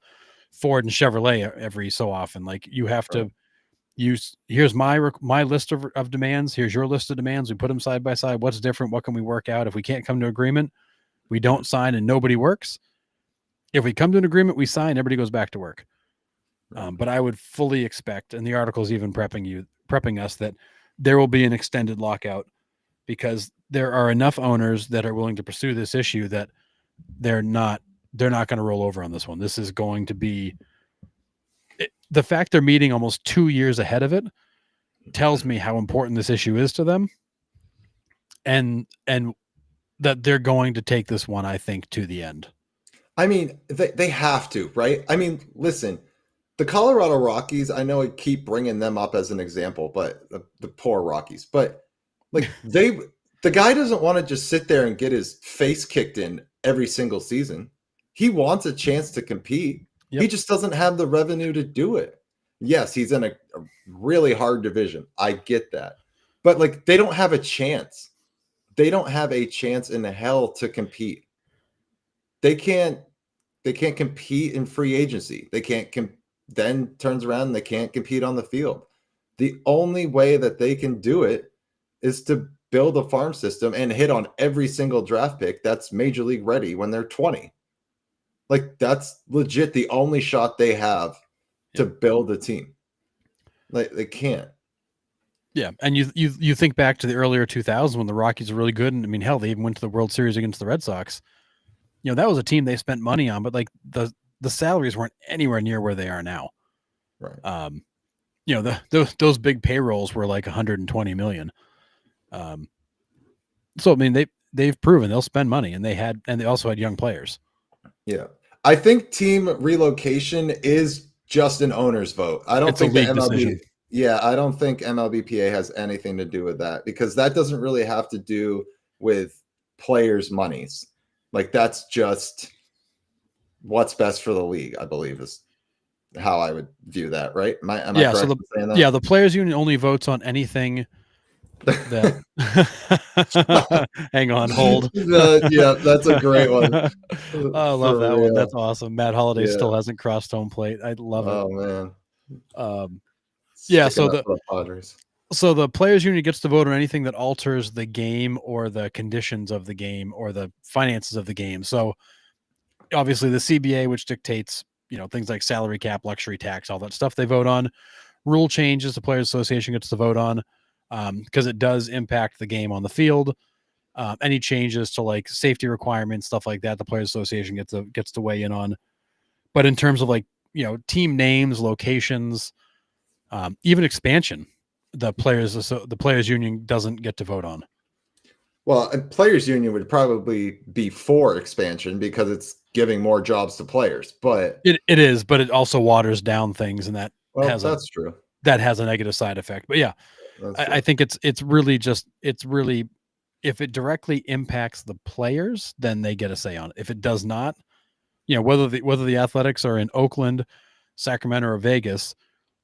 Ford and Chevrolet every so often. Like you have to use, here's my list of demands. Here's your list of demands. We put them side by side. What's different? What can we work out? If we can't come to agreement, we don't sign and nobody works. If we come to an agreement, we sign, everybody goes back to work. But I would fully expect, and the article's even prepping us that there will be an extended lockout because there are enough owners that are willing to pursue this issue that they're not going to roll over on this one. This is going to be the fact they're meeting almost 2 years ahead of it tells me how important this issue is to them. And that they're going to take this one, I think, to the end. I mean, they have to, right? I mean, listen, the Colorado Rockies, I know I keep bringing them up as an example, but the poor Rockies, but like the guy doesn't want to just sit there and get his face kicked in every single season. He wants a chance to compete. Yep. He just doesn't have the revenue to do it. Yes, he's in a really hard division. I get that. But like they don't have a chance. They don't have a chance in hell to compete. They can't compete in free agency. They can't then turns around and they can't compete on the field. The only way that they can do it is to build a farm system and hit on every single draft pick that's major league ready when they're 20. Like that's legit the only shot they have to build a team. Like they can't. Yeah, and you think back to the earlier 2000s when the Rockies were really good, and I mean, hell, they even went to the World Series against the Red Sox. You know, that was a team they spent money on, but like the salaries weren't anywhere near where they are now. Right. You know, those big payrolls were like 120 million. So I mean, they've proven they'll spend money, and they also had young players. Yeah, I think team relocation is just an owner's vote. I don't think the MLB. Decision. Yeah, I don't think MLBPA has anything to do with that because that doesn't really have to do with players' monies. Like that's just what's best for the league, I believe, is how I would view that. Right? Am I correct in saying that? The players' union only votes on anything that. Hang on, hold. Yeah, that's a great one. I love that one. That's awesome. Matt Holliday still hasn't crossed home plate. I love it. Oh man. So the players union gets to vote on anything that alters the game or the conditions of the game or the finances of the game. So obviously the CBA, which dictates, you know, things like salary cap, luxury tax, all that stuff they vote on. Rule changes the Players Association gets to vote on because it does impact the game on the field. Any changes to like safety requirements, stuff like that, the Players Association gets to weigh in on. But in terms of like, you know, team names, locations, even expansion, the players union doesn't get to vote on. Well, a players union would probably be for expansion because it's giving more jobs to players, but it is, but it also waters down things, and that that's true. That has a negative side effect. But yeah, I think it's really if it directly impacts the players, then they get a say on it. If it does not, you know, whether the Athletics are in Oakland, Sacramento, or Vegas,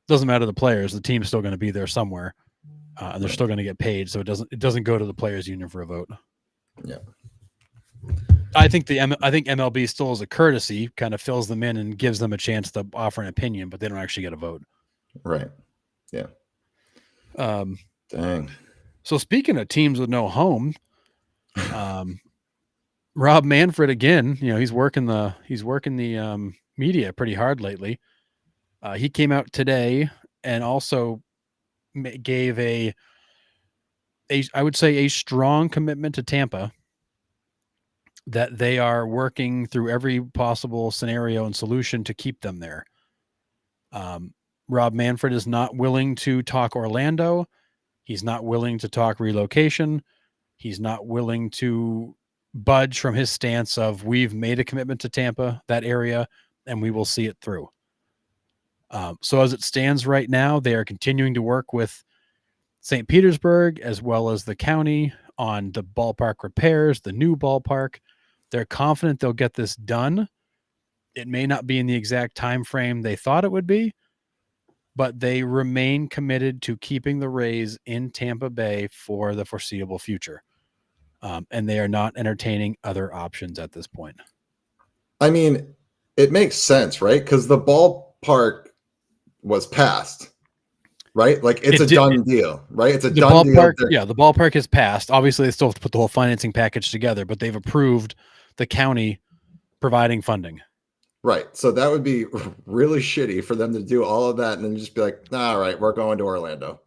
doesn't matter to the players. The team's still going to be there somewhere, and they're still going to get paid. So it doesn't go to the players union for a vote. Yeah, I think MLB still as a courtesy kind of fills them in and gives them a chance to offer an opinion, but they don't actually get a vote. Right. Yeah. Dang. So speaking of teams with no home, Rob Manfred again, you know, he's working the media pretty hard lately. He came out today and also gave I would say a strong commitment to Tampa that they are working through every possible scenario and solution to keep them there. Rob Manfred is not willing to talk Orlando. He's not willing to talk relocation. He's not willing to budge from his stance of we've made a commitment to Tampa, that area, and we will see it through. So as it stands right now, they are continuing to work with St. Petersburg as well as the county on the ballpark repairs, the new ballpark. They're confident they'll get this done. It may not be in the exact time frame they thought it would be, but they remain committed to keeping the Rays in Tampa Bay for the foreseeable future. And they are not entertaining other options at this point. I mean, it makes sense, right? Because the ballpark was passed, right? Like it's a done deal, right? It's a done deal. Yeah, the ballpark has passed. Obviously, they still have to put the whole financing package together, but they've approved the county providing funding. Right. So that would be really shitty for them to do all of that and then just be like, all right, we're going to Orlando.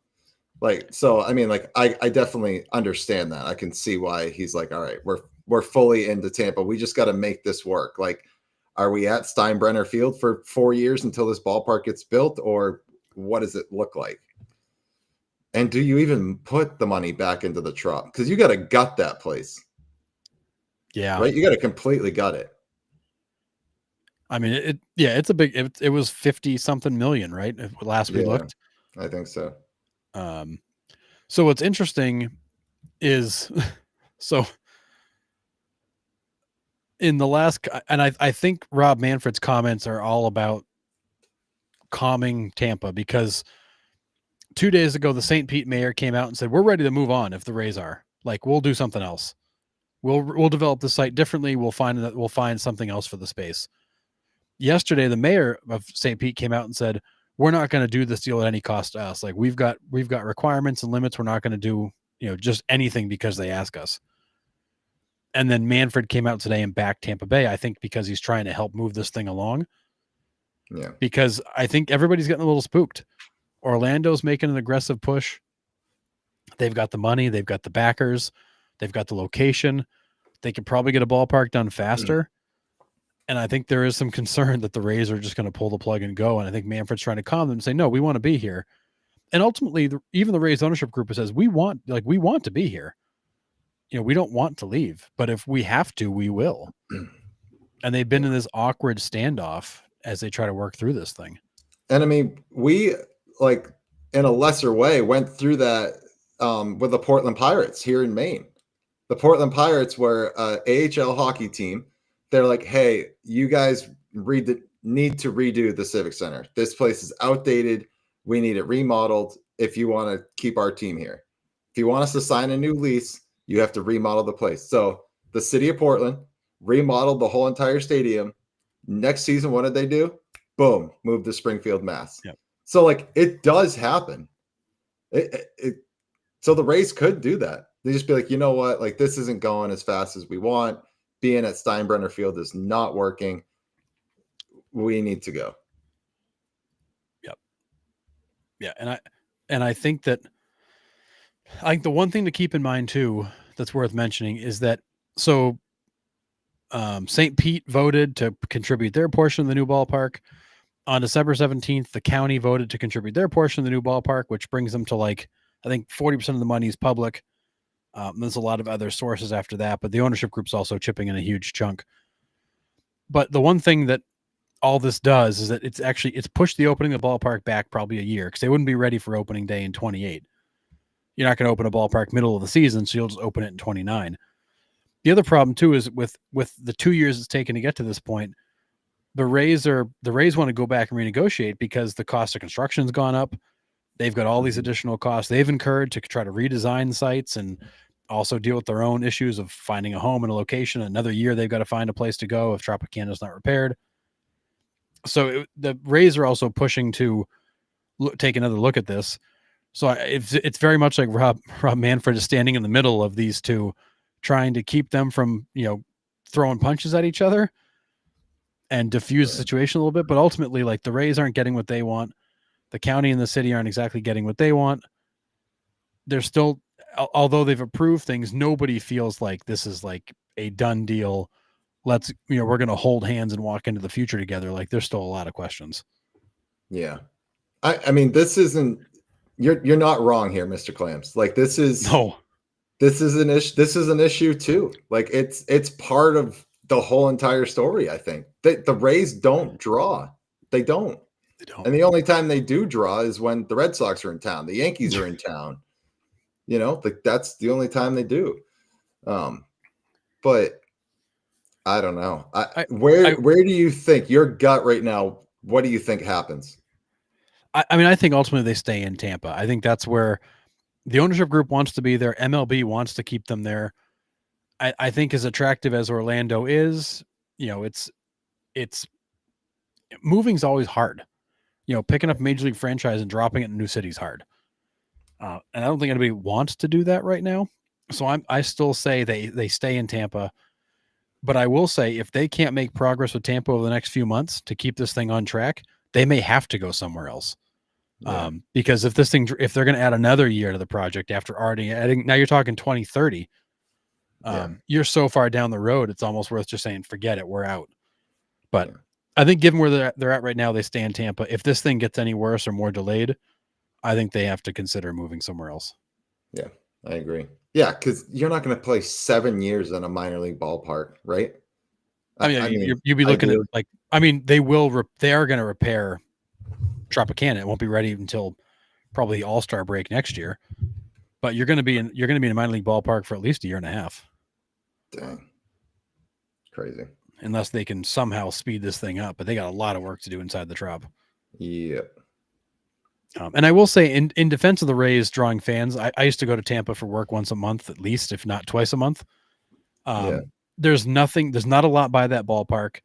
Like, so, I mean, like, I definitely understand that. I can see why he's like, all right, we're fully into Tampa. We just got to make this work. Like, are we at Steinbrenner Field for 4 years until this ballpark gets built, or what does it look like? And do you even put the money back into the Trop? Because you got to gut that place. Yeah. Right? You got to completely gut it. I mean, it's a big. It was 50 something million, right? Last we Yeah, looked. I think so. So what's interesting is, so in the last, and I think Rob Manfred's comments are all about calming Tampa, because 2 days ago the St. Pete mayor came out and said, we're ready to move on if the Rays are. Like, we'll do something else. We'll develop the site differently. We'll find something else for the space. Yesterday, the mayor of St. Pete came out and said, we're not going to do this deal at any cost to us. Like, we've got requirements and limits. We're not going to do, just anything because they ask us. And then Manfred came out today and backed Tampa Bay, I think, because he's trying to help move this thing along. Yeah. Because I think everybody's getting a little spooked. Orlando's making an aggressive push. They've got the money. They've got the backers. They've got the location. They could probably get a ballpark done faster. And I think there is some concern that the Rays are just going to pull the plug and go. And I think Manfred's trying to calm them and say, no, we want to be here. And ultimately, even the Rays ownership group says, we want to be here. We don't want to leave, but if we have to, we will. And they've been in this awkward standoff as they try to work through this thing. And I mean, we, like, in a lesser way, went through that with the Portland Pirates here in Maine. The Portland Pirates were an AHL hockey team. They're like, hey, you guys need to redo the Civic Center. This place is outdated. We need it remodeled if you want to keep our team here. If you want us to sign a new lease, you have to remodel the place. So the city of Portland remodeled the whole entire stadium. Next season, what did they do? Boom, moved to Springfield, Mass. Yep. So, like, it does happen. So the Rays could do that. They just be like, you know what? Like, this isn't going as fast as we want. Being at Steinbrenner Field is not working. We need to go. Yep. Yeah, and I think that the one thing to keep in mind too that's worth mentioning is that St. Pete voted to contribute their portion of the new ballpark. On December 17th, the county voted to contribute their portion of the new ballpark, which brings them to, like, I think 40% of the money is public. There's a lot of other sources after that, but the ownership group's also chipping in a huge chunk. But the one thing that all this does is that it's pushed the opening of the ballpark back probably a year, because they wouldn't be ready for opening day in 28. You're not going to open a ballpark middle of the season, so you'll just open it in 29. The other problem too is with the 2 years it's taken to get to this point, the Rays want to go back and renegotiate because the cost of construction's gone up. They've got all these additional costs they've incurred to try to redesign sites and also deal with their own issues of finding a home and a location. Another year they've got to find a place to go if Tropicana's not repaired. So the Rays are also pushing to take another look at this. So it's very much like Rob Manfred is standing in the middle of these two, trying to keep them from, throwing punches at each other and diffuse the situation a little bit. But ultimately, like, the Rays aren't getting what they want. The county and the city aren't exactly getting what they want. They're still, although they've approved things, nobody feels like this is like a done deal. We're going to hold hands and walk into the future together. Like, there's still a lot of questions. Yeah. I mean, this isn't, you're not wrong here, Mr. Clams. Like, this is an issue. This is an issue too. Like, it's part of the whole entire story. I think that the Rays don't draw. They don't. And the only time they do draw is when the Red Sox are in town. The Yankees are in town. Like, that's the only time they do. But I don't know. Where do you think, your gut right now, what do you think happens? I mean, I think ultimately they stay in Tampa. I think that's where the ownership group wants to be there. MLB wants to keep them there. I think as attractive as Orlando is, it's moving's always hard. Picking up a major league franchise and dropping it in a new city is hard. And I don't think anybody wants to do that right now. So I still say they stay in Tampa. But I will say, if they can't make progress with Tampa over the next few months to keep this thing on track, they may have to go somewhere else. Yeah. Because if they're going to add another year to the project after already adding, now you're talking 2030. You're so far down the road, it's almost worth just saying, forget it, we're out. But I think given where they're at right now, they stay in Tampa. If this thing gets any worse or more delayed, I think they have to consider moving somewhere else. Yeah, I agree. Yeah, because you're not going to play 7 years in a minor league ballpark, right? I mean, you'd be looking at like, I mean, they are going to repair Tropicana. It won't be ready until probably All-Star break next year, but you're going to be in a minor league ballpark for at least a year and a half. Dang. Crazy. Unless they can somehow speed this thing up, but they got a lot of work to do inside the Trop. Yep. And I will say, in defense of the Rays drawing fans, I used to go to Tampa for work once a month, at least, if not twice a month. There's not a lot by that ballpark.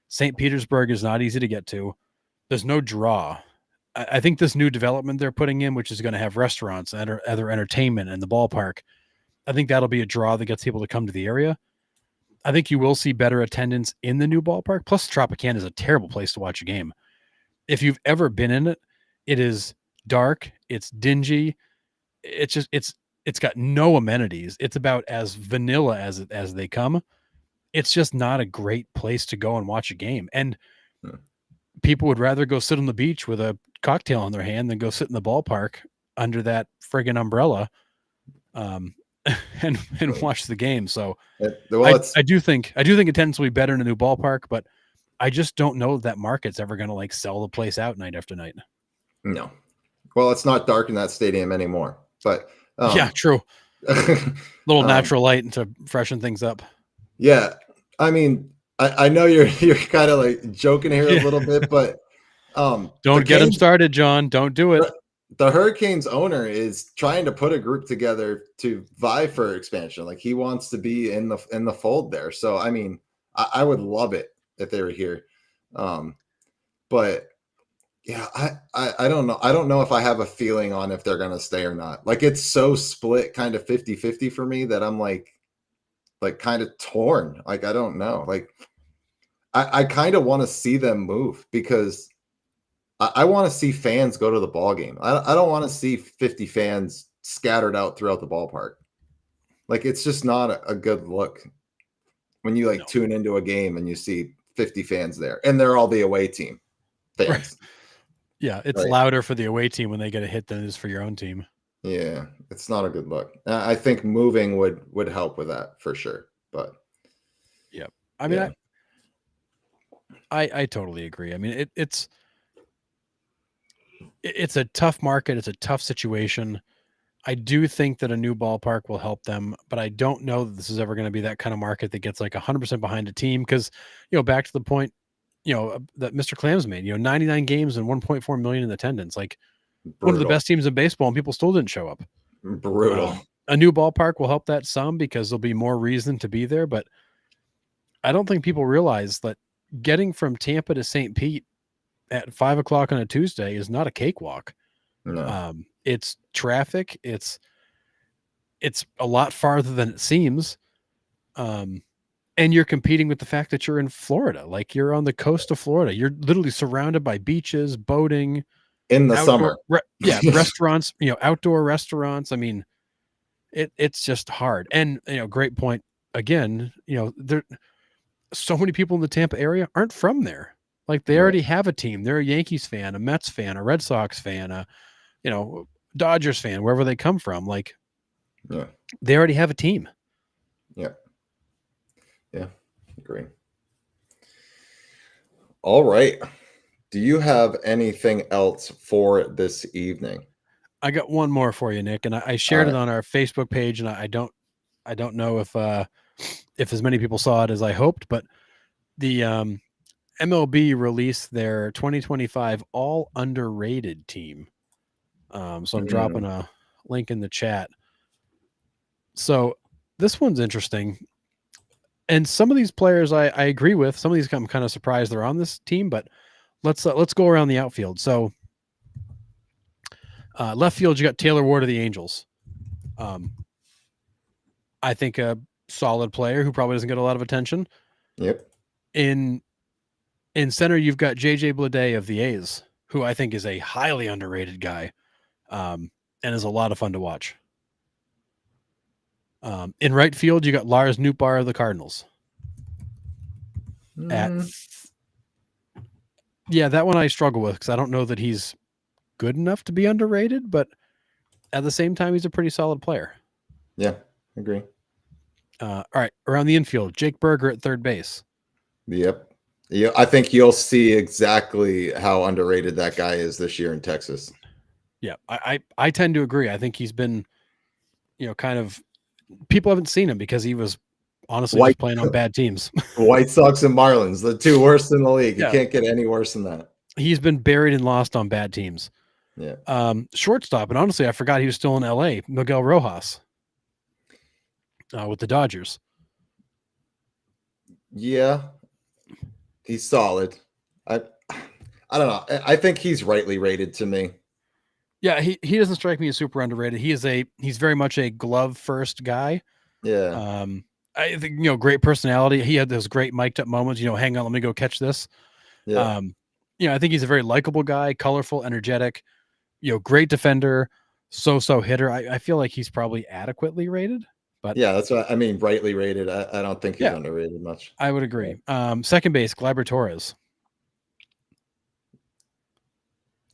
St. Petersburg is not easy to get to. There's no draw. I think this new development they're putting in, which is going to have restaurants and other entertainment in the ballpark, I think that'll be a draw that gets people to come to the area. I think you will see better attendance in the new ballpark. Plus, Tropicana is a terrible place to watch a game. If you've ever been in it, it is dark. It's dingy. It's just it's got no amenities. It's about as vanilla as they come. It's just not a great place to go and watch a game. And people would rather go sit on the beach with a cocktail in their hand than go sit in the ballpark under that friggin' umbrella and watch the game. So I do think attendance will be better in a new ballpark, but I just don't know that market's ever going to like sell the place out night after night. No. Well, it's not dark in that stadium anymore, but yeah, true. Little natural light to freshen things up. Yeah. I mean, I know you're kind of like joking here a little bit, but don't get him started, John. Don't do it. The Hurricanes owner is trying to put a group together to vie for expansion. Like he wants to be in the fold there. So I mean, I would love it if they were here. But yeah, I don't know. I don't know if I have a feeling on if they're gonna stay or not. Like it's so split kind of 50-50 for me that I'm like kind of torn. Like I don't know. Like I kind of want to see them move because I want to see fans go to the ball game. I don't want to see 50 fans scattered out throughout the ballpark. Like it's just not a good look when you tune into a game and you see 50 fans there and they're all the away team fans. Right. Yeah, it's louder for the away team when they get a hit than it is for your own team. Yeah, it's not a good look. I think moving would help with that for sure. But yeah, I mean, I totally agree. I mean, it's a tough market. It's a tough situation. I do think that a new ballpark will help them, but I don't know that this is ever going to be that kind of market that gets like 100% behind a team. Because, back to the point, that Mr. Clams made, 99 games and 1.4 million in attendance, like one of the best teams in baseball, and people still didn't show up. Brutal. A new ballpark will help that some because there'll be more reason to be there. But I don't think people realize that getting from Tampa to St. Pete at 5:00 on a Tuesday is not a cakewalk. No. It's traffic. It's a lot farther than it seems. And you're competing with the fact that you're in Florida, like you're on the coast of Florida. You're literally surrounded by beaches, boating in the summer. Restaurants, outdoor restaurants. I mean, it's just hard. And, great point again, there so many people in the Tampa area aren't from there. Like they already have a team. They're a Yankees fan, a Mets fan, a Red Sox fan, a Dodgers fan, wherever they come from. Like, they already have a team. Yeah. Yeah. Agree. All right. Do you have anything else for this evening? I got one more for you, Nick, and I shared it on our Facebook page, and I don't know if as many people saw it as I hoped, but the MLB released their 2025 all underrated team. So I'm dropping a link in the chat. So this one's interesting. And some of these players I agree with. Some of these I'm kind of surprised they're on this team, but let's go around the outfield. So left field, you got Taylor Ward of the Angels. I think a solid player who probably doesn't get a lot of attention. Yep. In center, you've got JJ Bleday of the A's, who I think is a highly underrated guy, and is a lot of fun to watch. In right field, you got Lars Nootbaar of the Cardinals. That one I struggle with because I don't know that he's good enough to be underrated, but at the same time, he's a pretty solid player. Yeah, agree. All right, around the infield, Jake Berger at third base. Yep. Yeah, I think you'll see exactly how underrated that guy is this year in Texas. Yeah, I tend to agree. I think he's been, kind of people haven't seen him because he was honestly White just playing on bad teams. White Sox and Marlins, the two worst in the league. You Yeah. can't get any worse than that. He's been buried and lost on bad teams. Yeah. Shortstop, and honestly, I forgot he was still in LA. Miguel Rojas with the Dodgers. Yeah. He's solid. I I don't know. I think he's rightly rated to me. Yeah, he doesn't strike me as super underrated. He's very much a glove first guy. Yeah. I think great personality. He had those great mic'd up moments. Hang on, let me go catch this. Yeah. I think he's a very likable guy, colorful, energetic. Great defender, so hitter. I feel like he's probably adequately rated. But Yeah, that's what I mean. Rightly rated. I don't think he's underrated much. I would agree. Second base, Gleyber Torres.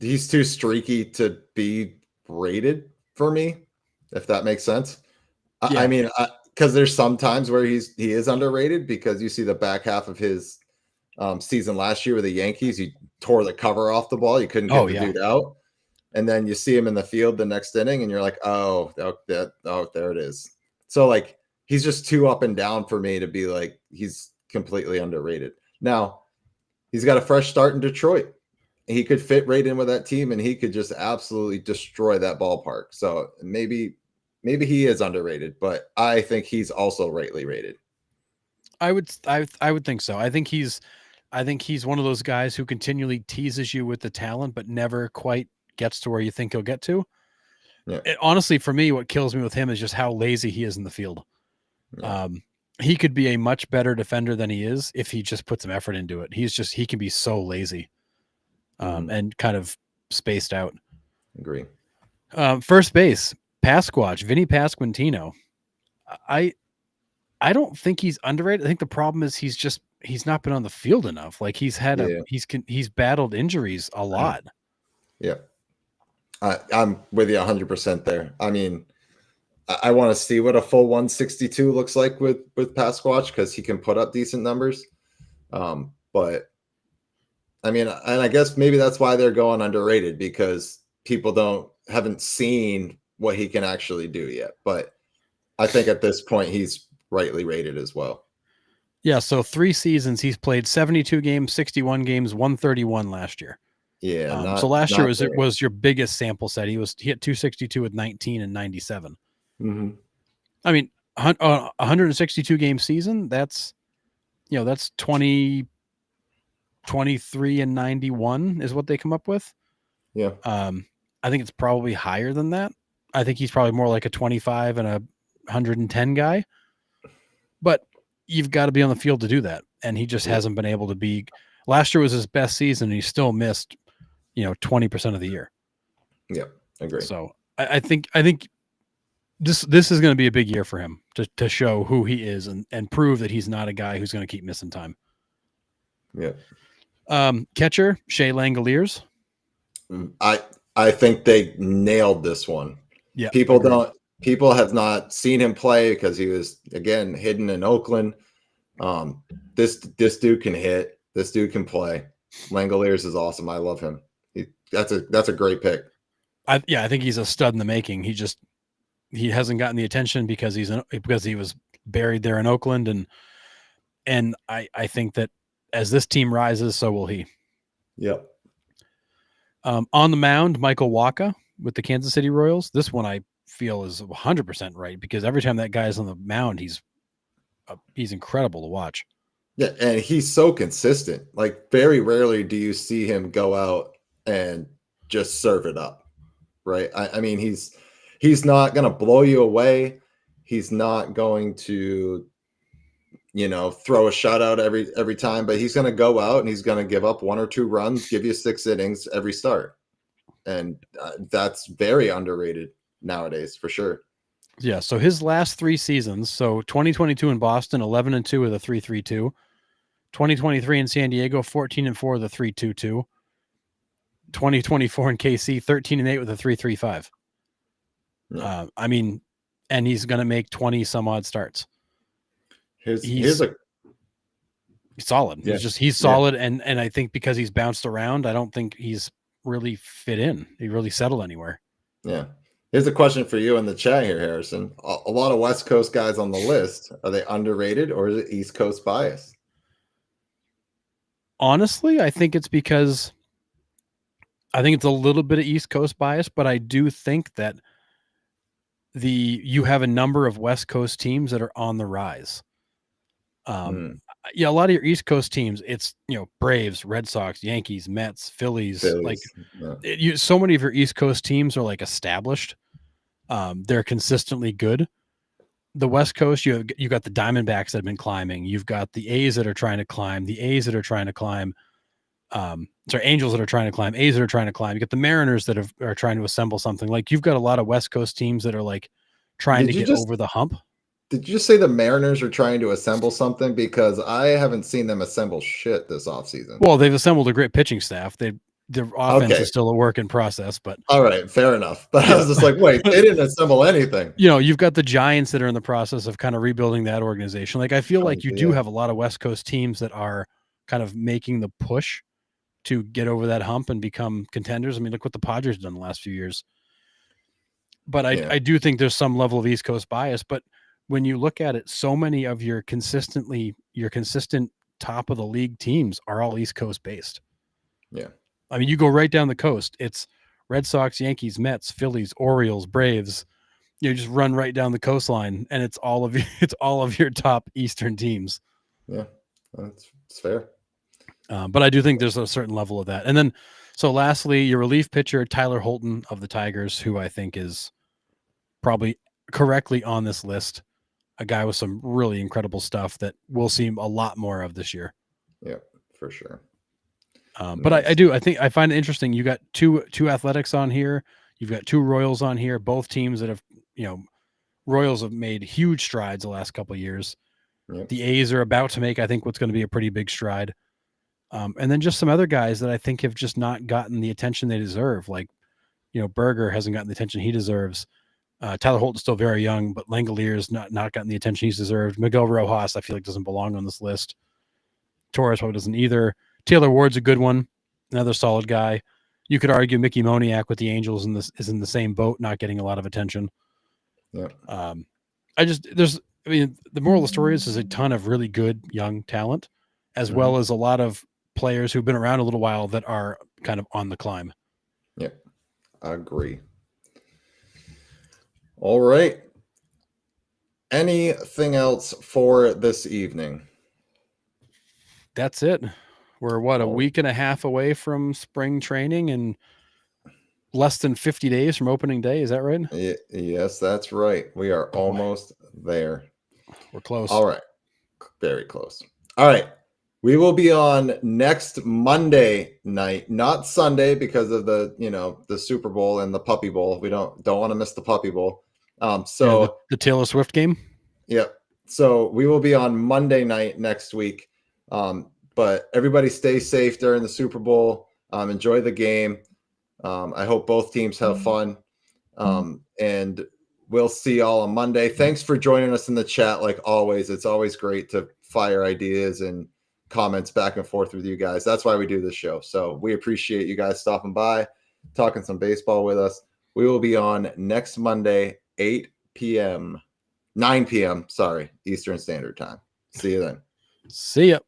He's too streaky to be rated for me, if that makes sense. Yeah. I mean, because there's some times where he is underrated because you see the back half of his season last year with the Yankees, he tore the cover off the ball. You couldn't get the dude out. And then you see him in the field the next inning and you're like, oh, there it is. So like, he's just too up and down for me to be like, he's completely underrated. Now he's got a fresh start in Detroit. He could fit right in with that team and he could just absolutely destroy that ballpark. So maybe he is underrated, but I think he's also rightly rated. I would think so. I think he's one of those guys who continually teases you with the talent, but never quite gets to where you think he'll get to. Yeah. Honestly, for me, what kills me with him is just how lazy he is in the field. Yeah. He could be a much better defender than he is if he just put some effort into it. He can be so lazy, and kind of spaced out. Agree. First base, Pasquatch, Vinny Pasquantino. I don't think he's underrated. I think the problem is he's not been on the field enough. Like he's battled injuries a lot. Yeah. I'm with you 100% there. I mean, I want to see what a full 162 looks like with Pasquatch because he can put up decent numbers. But I mean, and I guess maybe that's why they're going underrated because people haven't seen what he can actually do yet. But I think at this point he's rightly rated as well. Yeah, so 3 seasons he's played 72 games, 61 games, 131 last year. Yeah. So last year was your biggest sample set. He hit 262 with 19 and 97. Mm-hmm. I mean, 162 game season. That's 20, 23 and 91 is what they come up with. Yeah. I think it's probably higher than that. I think he's probably more like a 25 and a 110 guy. But you've got to be on the field to do that, and he just hasn't been able to be. Last year was his best season, and he still missed 20% of the year. Yeah, I agree. So I think this is going to be a big year for him to show who he is and prove that he's not a guy who's going to keep missing time. Yeah. Catcher Shea Langoliers. I think they nailed this one. Yeah. People have not seen him play because he was again hidden in Oakland. This dude can hit. This dude can play. Langoliers is awesome. I love him. That's a great pick. I think he's a stud in the making. He hasn't gotten the attention because he was buried there in Oakland, and I think that as this team rises, so will he. Yep. On the mound, Michael Wacha with the Kansas City Royals. This one I feel is 100% right because every time that guy's on the mound, he's incredible to watch. Yeah, and he's so consistent. Like very rarely do you see him go out and just serve it up, right? I mean, he's not going to blow you away. He's not going to, throw a shutout every time, but he's going to go out and he's going to give up 1 or 2 runs, give you 6 innings every start, and that's very underrated nowadays for sure. Yeah. So his last 3 seasons, so 2022 in Boston, 11-2 with a 3.32. 2023 in San Diego, 14-4 with a 3.22. 2024 in KC, 13-8 with a 3.35. Yeah. I mean, and he's going to make 20 some odd starts. Here's a He's solid. Yeah. He's solid. And I think because he's bounced around, I don't think he's really fit in. He really settled anywhere. Yeah. Here's a question for you in the chat here, Harrison. A lot of West Coast guys on the list. Are they underrated or is it East Coast bias? Honestly, I think it's because I think it's a little bit of East Coast bias, but I do think that you have a number of West Coast teams that are on the rise. Yeah, a lot of your East Coast teams, it's Braves, Red Sox, Yankees, Mets, Phillies. Like so many of your East Coast teams are like established. They're consistently good. The West Coast, you got the Diamondbacks that have been climbing. You've got the A's that are trying to climb. The A's that are trying to climb. Angels that are trying to climb. A's that are trying to climb. You got the Mariners that are trying to assemble something. Like you've got a lot of West Coast teams that are like trying to get over the hump. Did you just say the Mariners are trying to assemble something? Because I haven't seen them assemble shit this offseason. Well, they've assembled a great pitching staff. Their offense is still a work in process, but all right, fair enough. But I was just like, wait, they didn't assemble anything. You've got the Giants that are in the process of kind of rebuilding that organization. Like I feel like you do have a lot of West Coast teams that are kind of making the push to get over that hump and become contenders. I mean, look what the Padres have done the last few years. But I do think there's some level of East Coast bias. But when you look at it, so many of your consistent top of the league teams are all East Coast based. Yeah. I mean, you go right down the coast. It's Red Sox, Yankees, Mets, Phillies, Orioles, Braves. You just run right down the coastline, and it's all of your top Eastern teams. Yeah, that's fair. But I do think there's a certain level of that. And then, so lastly, your relief pitcher, Tyler Holton of the Tigers, who I think is probably correctly on this list, a guy with some really incredible stuff that we'll see a lot more of this year. Yeah, for sure. But I find it interesting. You got two Athletics on here. You've got two Royals on here. Both teams that have, Royals have made huge strides the last couple of years. Yep. The A's are about to make, I think, what's going to be a pretty big stride. And then just some other guys that I think have just not gotten the attention they deserve. Like, Berger hasn't gotten the attention he deserves. Tyler Holton's still very young, but Langelier's not gotten the attention he's deserved. Miguel Rojas, I feel like, doesn't belong on this list. Torres probably doesn't either. Taylor Ward's a good one, another solid guy. You could argue Mickey Moniak with the Angels is in the same boat, not getting a lot of attention. Yeah. The moral of the story is there's a ton of really good young talent, as well as a lot of players who've been around a little while that are kind of on the climb. Yeah, I agree. All right. Anything else for this evening? That's it. We're a week and a half away from spring training and less than 50 days from opening day. Is that right? Yes, that's right. We are almost there. We're close. All right. Very close. All right. We will be on next Monday night, not Sunday because of the Super Bowl and the Puppy Bowl. We don't want to miss the Puppy Bowl. The Taylor Swift game. Yep. So we will be on Monday night next week. But everybody stay safe during the Super Bowl. Enjoy the game. I hope both teams have fun. And we'll see y'all on Monday. Thanks for joining us in the chat. Like always, it's always great to fire ideas and comments back and forth with you guys. That's why we do this show. So we appreciate you guys stopping by, talking some baseball with us. We will be on next Monday, 9 p.m. Eastern Standard Time. See you then. See ya.